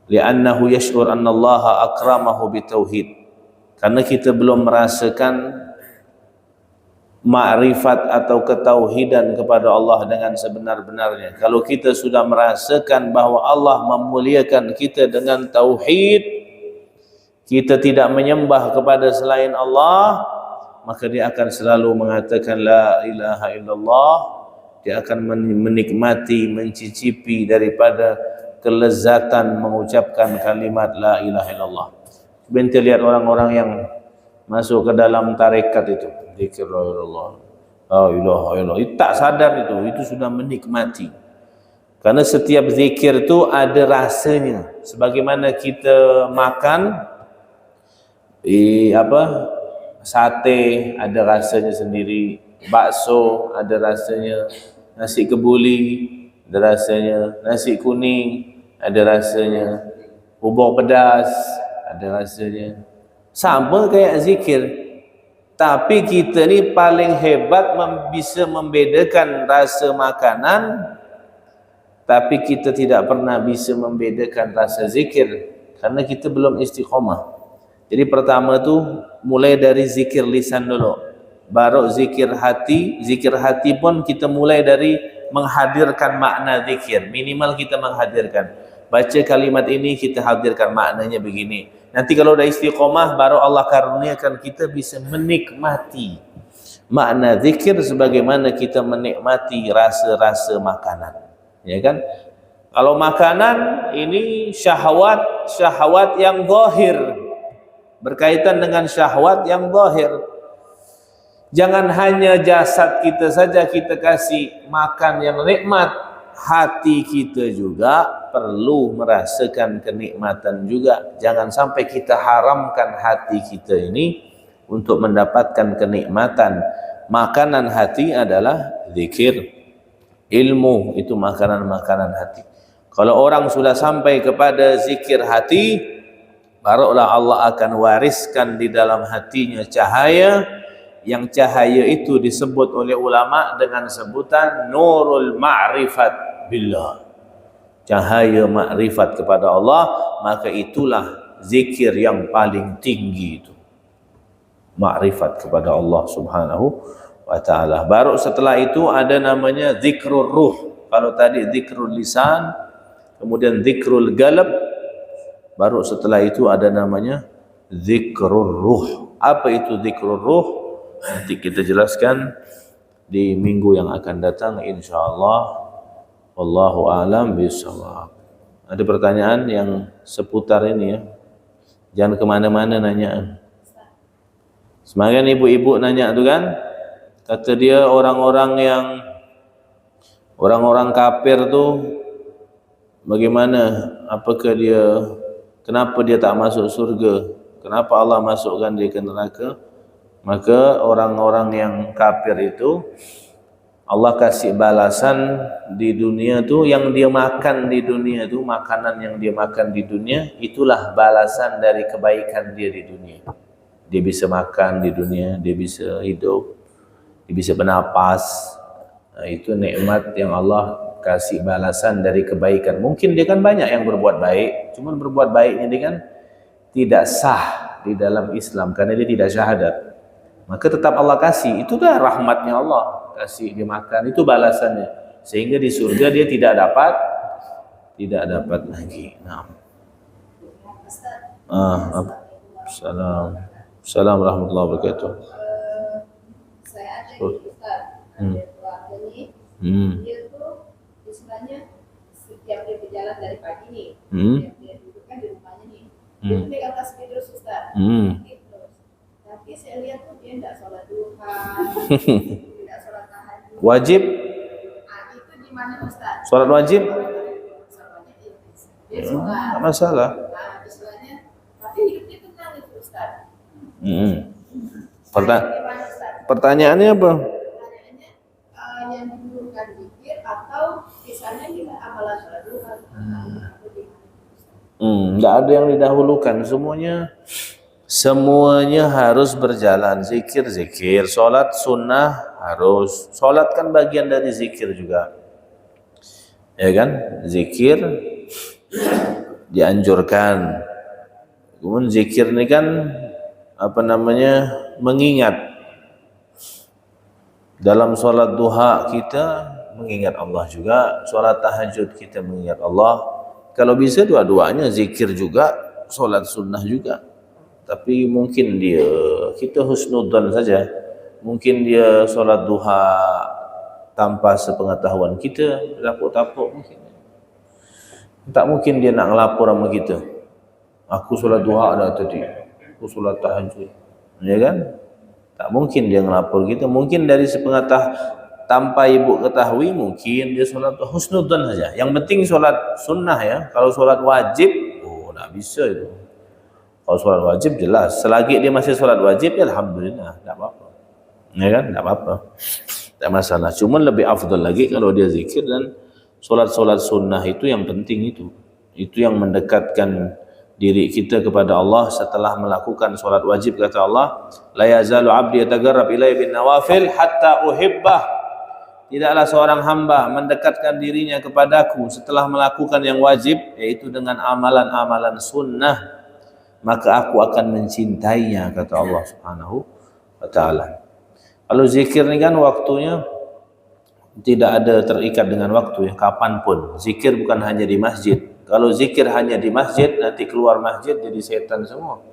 Li'annahu yash'ur anna Allah akramahu bitauhid. Karena kita belum merasakan ma'rifat atau ketauhidan kepada Allah dengan sebenar-benarnya. Kalau kita sudah merasakan bahwa Allah memuliakan kita dengan tauhid, kita tidak menyembah kepada selain Allah, maka dia akan selalu mengatakan la ilaha illallah. Dia akan menikmati, mencicipi daripada kelezatan mengucapkan kalimat la ilaha illallah. Bentar lihat orang-orang yang masuk ke dalam tarekat itu, zikir la ilaha illallah, itu tak sadar itu sudah menikmati. Karena setiap zikir itu ada rasanya. Sebagaimana kita makan sate ada rasanya sendiri, bakso ada rasanya, nasi kebuli ada rasanya, nasi kuning ada rasanya, bubur pedas ada rasanya. Sama kayak zikir. Tapi kita ni paling hebat bisa membedakan rasa makanan, tapi kita tidak pernah bisa membedakan rasa zikir karena kita belum istiqomah. Jadi pertama tu mulai dari zikir lisan dulu, baru zikir hati. Zikir hati pun kita mulai dari menghadirkan makna zikir. Minimal kita menghadirkan, baca kalimat ini kita hadirkan maknanya begini. Nanti kalau dah istiqomah, baru Allah karuniakan kita bisa menikmati makna zikir sebagaimana kita menikmati rasa-rasa makanan, ya kan? Kalau makanan ini syahwat yang zahir, berkaitan dengan syahwat yang zahir. Jangan hanya jasad kita saja kita kasih makan yang nikmat, hati kita juga perlu merasakan kenikmatan juga. Jangan sampai kita haramkan hati kita ini untuk mendapatkan kenikmatan. Makanan hati adalah zikir, ilmu, itu makanan-makanan hati. Kalau orang sudah sampai kepada zikir hati, barulah Allah akan wariskan di dalam hatinya cahaya, yang cahaya itu disebut oleh ulama dengan sebutan nurul ma'rifat billah, cahaya makrifat kepada Allah. Maka itulah zikir yang paling tinggi, itu makrifat kepada Allah subhanahu wa ta'ala. Baru setelah itu ada namanya zikrul ruh. Kalau tadi zikrul lisan, kemudian zikrul galab, baru setelah itu ada namanya zikrul ruh. Apa itu zikrul ruh? Nanti kita jelaskan di minggu yang akan datang insyaallah. Wallahu a'lam bishawab. Ada pertanyaan yang seputar ini ya. Jangan kemana-mana nanya. Semakin ibu-ibu nanya tu kan, kata dia orang-orang kafir tu bagaimana? Apakah kenapa dia tak masuk surga? Kenapa Allah masukkan dia ke neraka? Maka orang-orang yang kafir itu Allah kasih balasan di dunia tu, yang dia makan di dunia tu, makanan yang dia makan di dunia, itulah balasan dari kebaikan dia di dunia. Dia bisa makan di dunia, dia bisa hidup, dia bisa bernapas. Nah, itu nikmat yang Allah kasih balasan dari kebaikan. Mungkin dia kan banyak yang berbuat baik, cuma berbuat baiknya dia kan tidak sah di dalam Islam karena dia tidak syahadat. maka tetap Allah kasih. Itu dah rahmatnya Allah, kasih dia makan, itu balasannya. Sehingga di surga dia tidak dapat lagi. Nah. Salam warahmatullahi wabarakatuh. Saya ada di Ustaz, ada keluarga nih, dia tuh istilahnya setiap dia berjalan dari pagi nih, dia duduk kan di rumahnya nih, dia tuh pegang tasbih terus Ustaz, gitu. Tapi saya lihat tuh dia tidak sholat duha, tidak sholat tahajud. Wajib? Itu di mana Ustaz? Sholat wajib? Dia sholat. Tidak masalah. Istilahnya, tapi hidupnya tenang itu Ustaz. Pertanyaannya apa? Pertanyaannya yang didahulukan zikir atau misalnya kita amalan sholat duha. Tidak ada yang didahulukan, semuanya harus berjalan. Zikir, sholat sunnah harus. Sholat kan bagian dari zikir juga, ya kan? Zikir dianjurkan. Kemudian zikir ini kan mengingat. Dalam sholat duha kita mengingat Allah juga, sholat tahajud kita mengingat Allah. Kalau bisa dua-duanya, zikir juga, sholat sunnah juga. Tapi mungkin kita husnudzon saja. Mungkin dia sholat duha tanpa sepengetahuan kita, tapuk-tapuk mungkin. Tak mungkin dia nak ngelapor sama kita. Aku sholat duha ada tadi, aku sholat tahajud, ya kan? Tak mungkin dia ngelapor kita. Mungkin dari tanpa ibu ketahui, mungkin dia sholat husnudzon saja. Yang penting sholat sunnah ya. Kalau sholat wajib, tak bisa itu. Kalau sholat wajib jelas. Selagi dia masih sholat wajib, ya alhamdulillah, tak apa-apa. Ya kan, tak apa-apa, tak masalah. Cuma lebih afdal lagi kalau dia zikir dan sholat sunnah itu yang penting itu. Itu yang mendekatkan diri kita kepada Allah setelah melakukan sholat wajib. Kata Allah, la yazalu abdi yatagarrab ilayya bin nawafil hatta uhibbah. Tidaklah seorang hamba mendekatkan dirinya kepadaku setelah melakukan yang wajib, yaitu dengan amalan-amalan sunnah, maka aku akan mencintainya, kata Allah Subhanahu wa ta'ala. Kalau zikir ini kan waktunya tidak ada terikat dengan waktu ya, kapanpun. Zikir bukan hanya di masjid. Kalau zikir hanya di masjid, nanti keluar masjid jadi setan semua,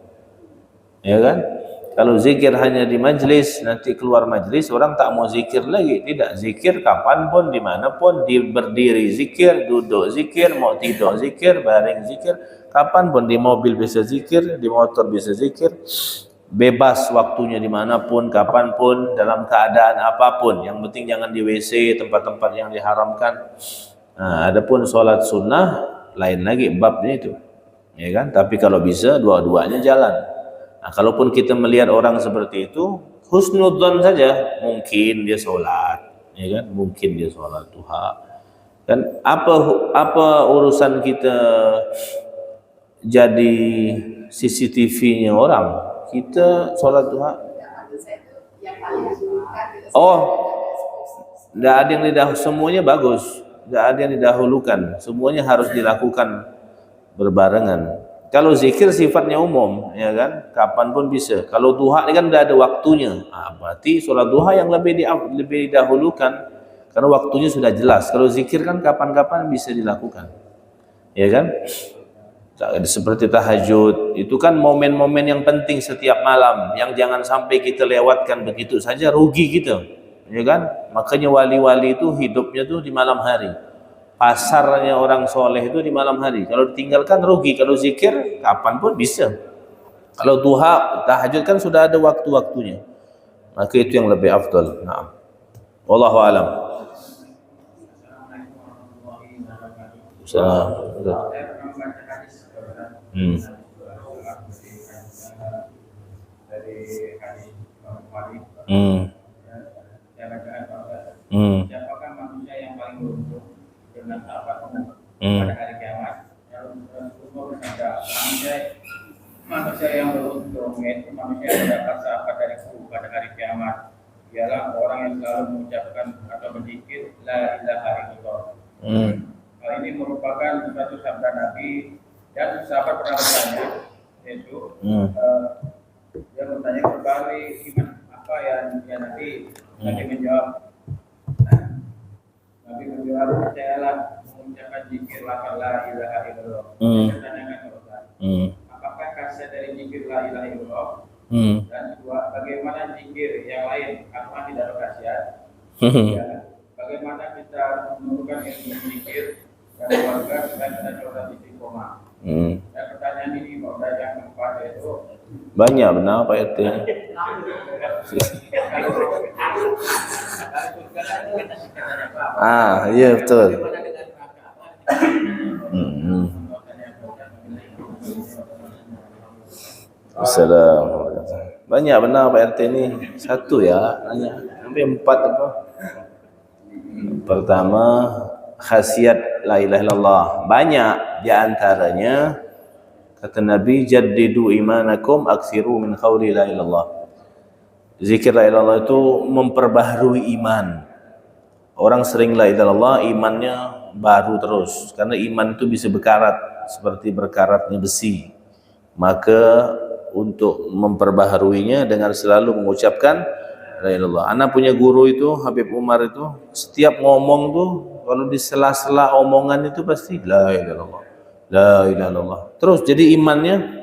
ya kan? Kalau zikir hanya di majlis, nanti keluar majlis orang tak mau zikir lagi. Tidak, zikir kapanpun, dimanapun, berdiri zikir, duduk zikir, mau tidur zikir, baring zikir, kapanpun. Di mobil bisa zikir, di motor bisa zikir, bebas waktunya dimanapun, kapanpun, dalam keadaan apapun. Yang penting jangan di WC, tempat-tempat yang diharamkan. Nah, adapun sholat sunnah lain lagi babnya itu, ya kan? Tapi kalau bisa dua-duanya jalan. Nah, kalaupun kita melihat orang seperti itu, husnudzon saja, mungkin dia sholat, ya kan? Mungkin dia sholat duha. Dan apa urusan kita jadi CCTV-nya orang? Kita sholat duha. Tidak ada yang didahulukan, semuanya bagus. Tidak ada yang didahulukan, semuanya harus dilakukan berbarengan. Kalau zikir sifatnya umum, ya kan? Kapanpun bisa. Kalau duha ini kan tidak ada waktunya. Berarti sholat duha yang lebih didahulukan karena waktunya sudah jelas. Kalau zikir kan kapan-kapan bisa dilakukan, ya kan? Seperti tahajud, itu kan momen-momen yang penting setiap malam, yang jangan sampai kita lewatkan begitu saja, rugi kita. Ya kan? Makanya wali-wali itu hidupnya tuh di malam hari. Pasarnya orang soleh itu di malam hari. Kalau ditinggalkan rugi. Kalau zikir kapanpun bisa. Kalau duha, tahajud kan sudah ada waktu-waktunya. Maka itu yang lebih afdal. Naam. Wallahu a'lam. Siapakah manusia yang paling beruntung dengan sahabatmu pada hari kiamat? Manusia yang beruntung yaitu manusia yang mendapat sahabat dariku pada hari kiamat ialah orang yang selalu mengucapkan atau berzikir la ilaha illallah. Hal ini merupakan suatu sabda Nabi dan sahabat pernah bertanya, yaitu dia bertanya kembali gimana Percayalah mengucapkan zikir la ilaha illallah. Pertanyakan Ustaz. Apakah khasiat dari zikir la ilaha illallah? Dan kedua, bagaimana zikir yang lain? Apakah tidak ada khasiat? Ya, bagaimana kita menentukan ilmu zikir dan keluarga dan kita coba istiqomah? Dan pertanyaan ini mau yang keempat yaitu banyak benar Pak RT. Ya betul. Assalamualaikum. Banyak benar Pak RT ni. Satu ya, sampai 4 apa? Pertama, khasiat la ilaha illallah. Banyak di antaranya kata Nabi, jaddidu imanakum aksiru min qawli la ilallah. Zikir la ilallah itu memperbaharui iman. Orang sering la ilallah, imannya baru terus. Karena iman itu bisa berkarat seperti berkaratnya besi. Maka untuk memperbaharuinya dengan selalu mengucapkan la ilallah. Anak punya guru itu, Habib Umar itu, setiap ngomong tuh kalau di sela-sela omongan itu pasti la ilallah. La ilaha illallah. Terus jadi imannya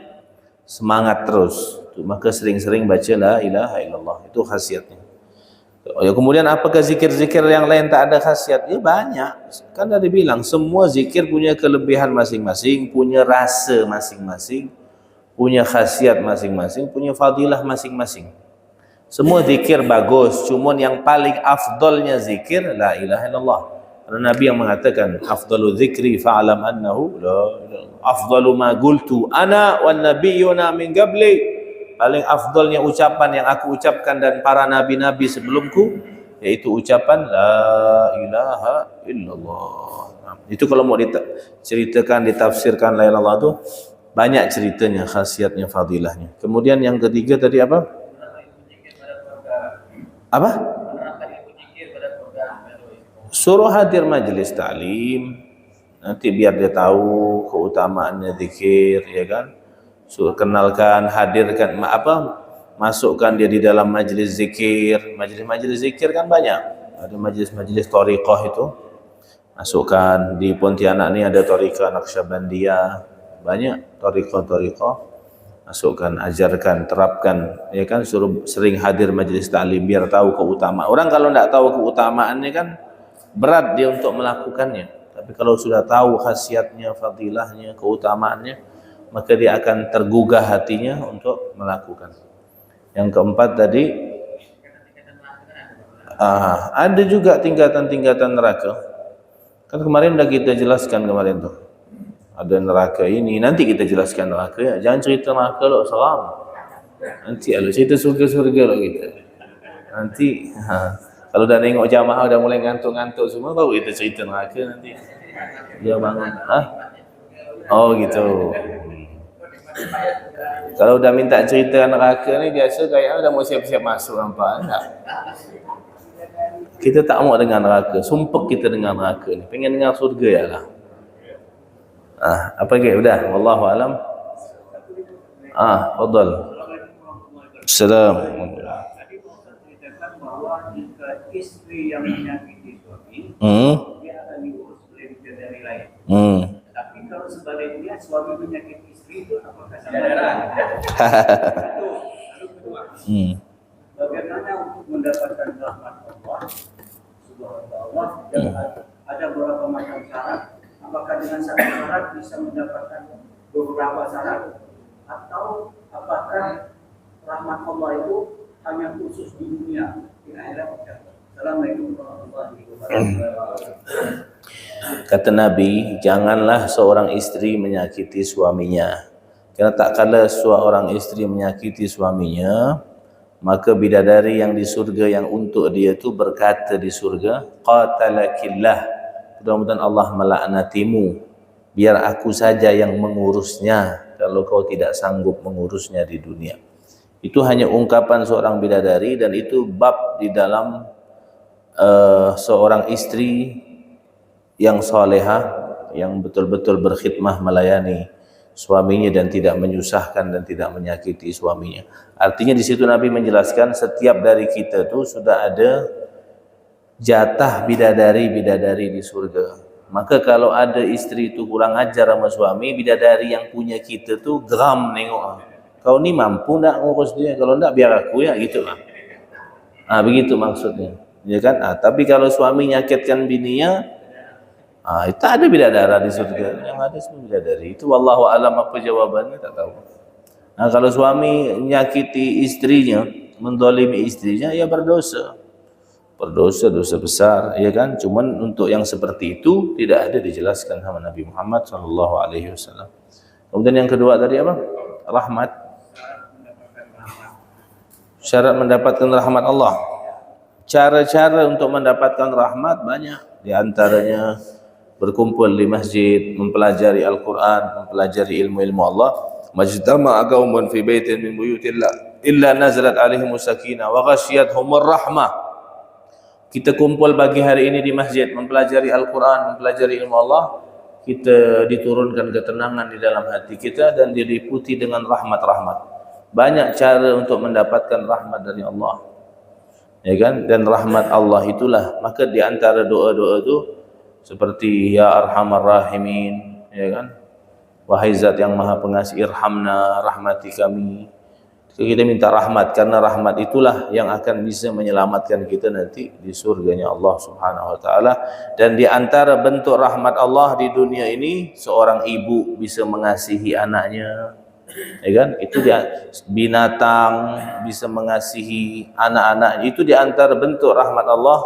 semangat terus. Maka sering-sering baca la ilaha illallah. Itu khasiatnya. Ya, kemudian apakah zikir-zikir yang lain tak ada khasiat? Ya banyak. Kan tadi bilang semua zikir punya kelebihan masing-masing, punya rasa masing-masing, punya khasiat masing-masing, punya fadilah masing-masing. Semua zikir bagus, cuman yang paling afdalnya zikir la ilaha illallah. Karena Nabi yang mengatakan afdalu dzikri fa'lam annahu la ilaha afdalu ma qultu ana wan nabiyyuna min qabli. Paling afdalnya ucapan yang aku ucapkan dan para nabi-nabi sebelumku yaitu ucapan la ilaha illallah. Itu kalau mau diceritakan, ditafsirkan la ilaha illallah itu banyak ceritanya, khasiatnya, fadilahnya. Kemudian yang ketiga tadi apa? Apa? Suruh hadir majelis ta'lim, nanti biar dia tahu keutamaannya zikir, ya kan? Suruh kenalkan, hadirkan, masukkan dia di dalam majelis zikir. Majelis zikir kan banyak. Ada majelis thariqah itu. Masukkan di Pontianak ni ada thariqah Naqsyabandiyah, banyak thariqah. Masukkan, ajarkan, terapkan, ya kan? Suruh sering hadir majelis ta'lim biar tahu keutamaan. Orang kalau tidak tahu keutamaannya kan berat dia untuk melakukannya. Tapi kalau sudah tahu khasiatnya, fadilahnya, keutamaannya, maka dia akan tergugah hatinya untuk melakukan. Yang keempat tadi, ada juga tingkatan-tingkatan neraka. Kan kemarin sudah kita jelaskan kemarin tuh. Ada neraka ini, nanti kita jelaskan neraka ya. Jangan cerita neraka loh, seram. Nanti kalau cerita surga-surga loh kita. Nanti kalau dah tengok jamaah dah mulai ngantuk-ngantuk semua, baru kita cerita neraka nanti. Dia bangun. Oh gitu. Kalau dah minta cerita neraka ni biasa kayak dah mau siap-siap masuk, nampak tak? Kita tak mau dengar neraka, sumpah kita dengar neraka ni. Pengen dengar surga ya lah. Apa lagi? Udah, wallahu alam. Fadal. Assalam. Tadi Ustaz ceritakan bahwa jika istri yang menyakiti suami, dia akan diurus oleh bidadari lain. Tapi kalau sebaliknya suami menyakiti istri itu apakah sama? Lalu kedua, bagaimana untuk mendapatkan rahmat Allah Subhanahu wa Ta'ala? Ada beberapa macam syarat. Apakah dengan satu syarat bisa mendapatkan beberapa syarat, atau apakah rahmat Allah itu hanya khusus di dunia, di akhirat? Assalamualaikum warahmatullahi wabarakatuh. Kata Nabi, janganlah seorang istri menyakiti suaminya. Karena tak kala seorang istri menyakiti suaminya, maka bidadari yang di surga yang untuk dia itu berkata di surga, qatalakillah, mudah-mudahan Allah melaknatimu, biar aku saja yang mengurusnya kalau kau tidak sanggup mengurusnya di dunia. Itu hanya ungkapan seorang bidadari, dan itu bab di dalam seorang istri yang salehah, yang betul-betul berkhidmah melayani suaminya dan tidak menyusahkan dan tidak menyakiti suaminya. Artinya di situ Nabi menjelaskan setiap dari kita itu sudah ada jatah bidadari di surga. Maka kalau ada isteri itu kurang ajar sama suami, bidadari yang punya kita tu geram nengok. Kau ni mampu tak ngurus dia? Kalau tak biar aku ya, gitu lah. Begitu maksudnya. Ya kan? Tapi kalau suami nyakitkan bininya, itu ada bidadari di surga. Yang ada semua bidadari. Itu wallahu alam apa jawabannya tak tahu. Kalau suami nyakiti istrinya, mendolimi istrinya, ya berdosa. Dosa besar, ya kan? Cuman untuk yang seperti itu tidak ada dijelaskan sama Nabi Muhammad SAW. Kemudian yang kedua tadi apa? Rahmat. Syarat mendapatkan rahmat Allah. Cara-cara untuk mendapatkan rahmat banyak. Di antaranya berkumpul di masjid, mempelajari Al-Quran, mempelajari ilmu-ilmu Allah. Majtama'a qaumun fi baitin min buyutillah illa nazalat alaihimus sakinah wa ghasyiyatuhumur rahmah. Kita kumpul pagi hari ini di masjid, mempelajari Al-Quran, mempelajari ilmu Allah, kita diturunkan ketenangan di dalam hati kita dan diliputi dengan rahmat-rahmat. Banyak cara untuk mendapatkan rahmat dari Allah, ya kan? Dan rahmat Allah itulah, maka di antara doa-doa itu seperti Ya Arhamar Rahimin, ya kan? Wahai Zat yang Maha Pengasih, irhamna, rahmati kami. Kita minta rahmat, karena rahmat itulah yang akan bisa menyelamatkan kita nanti di surganya Allah Subhanahu wa taala. Dan di antara bentuk rahmat Allah di dunia ini, seorang ibu bisa mengasihi anaknya, ya kan? Itu dia, binatang bisa mengasihi anak-anaknya. Itu di antara bentuk rahmat Allah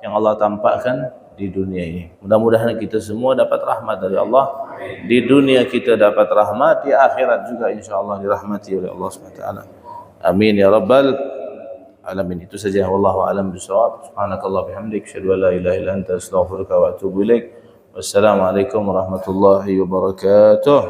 yang Allah tampakkan di dunia ini. Mudah-mudahan kita semua dapat rahmat dari Allah. Di dunia kita dapat rahmat, di akhirat juga insyaallah dirahmati oleh Allah Subhanahu wa taala. Amin ya rabbal alamin. Itu saja, wallahu a'lam bishawab. Subhanakallah bihamdik, asyhadu an la ilaha illa anta, astaghfiruka wa atubu ilaik. Wassalamualaikum warahmatullahi wabarakatuh.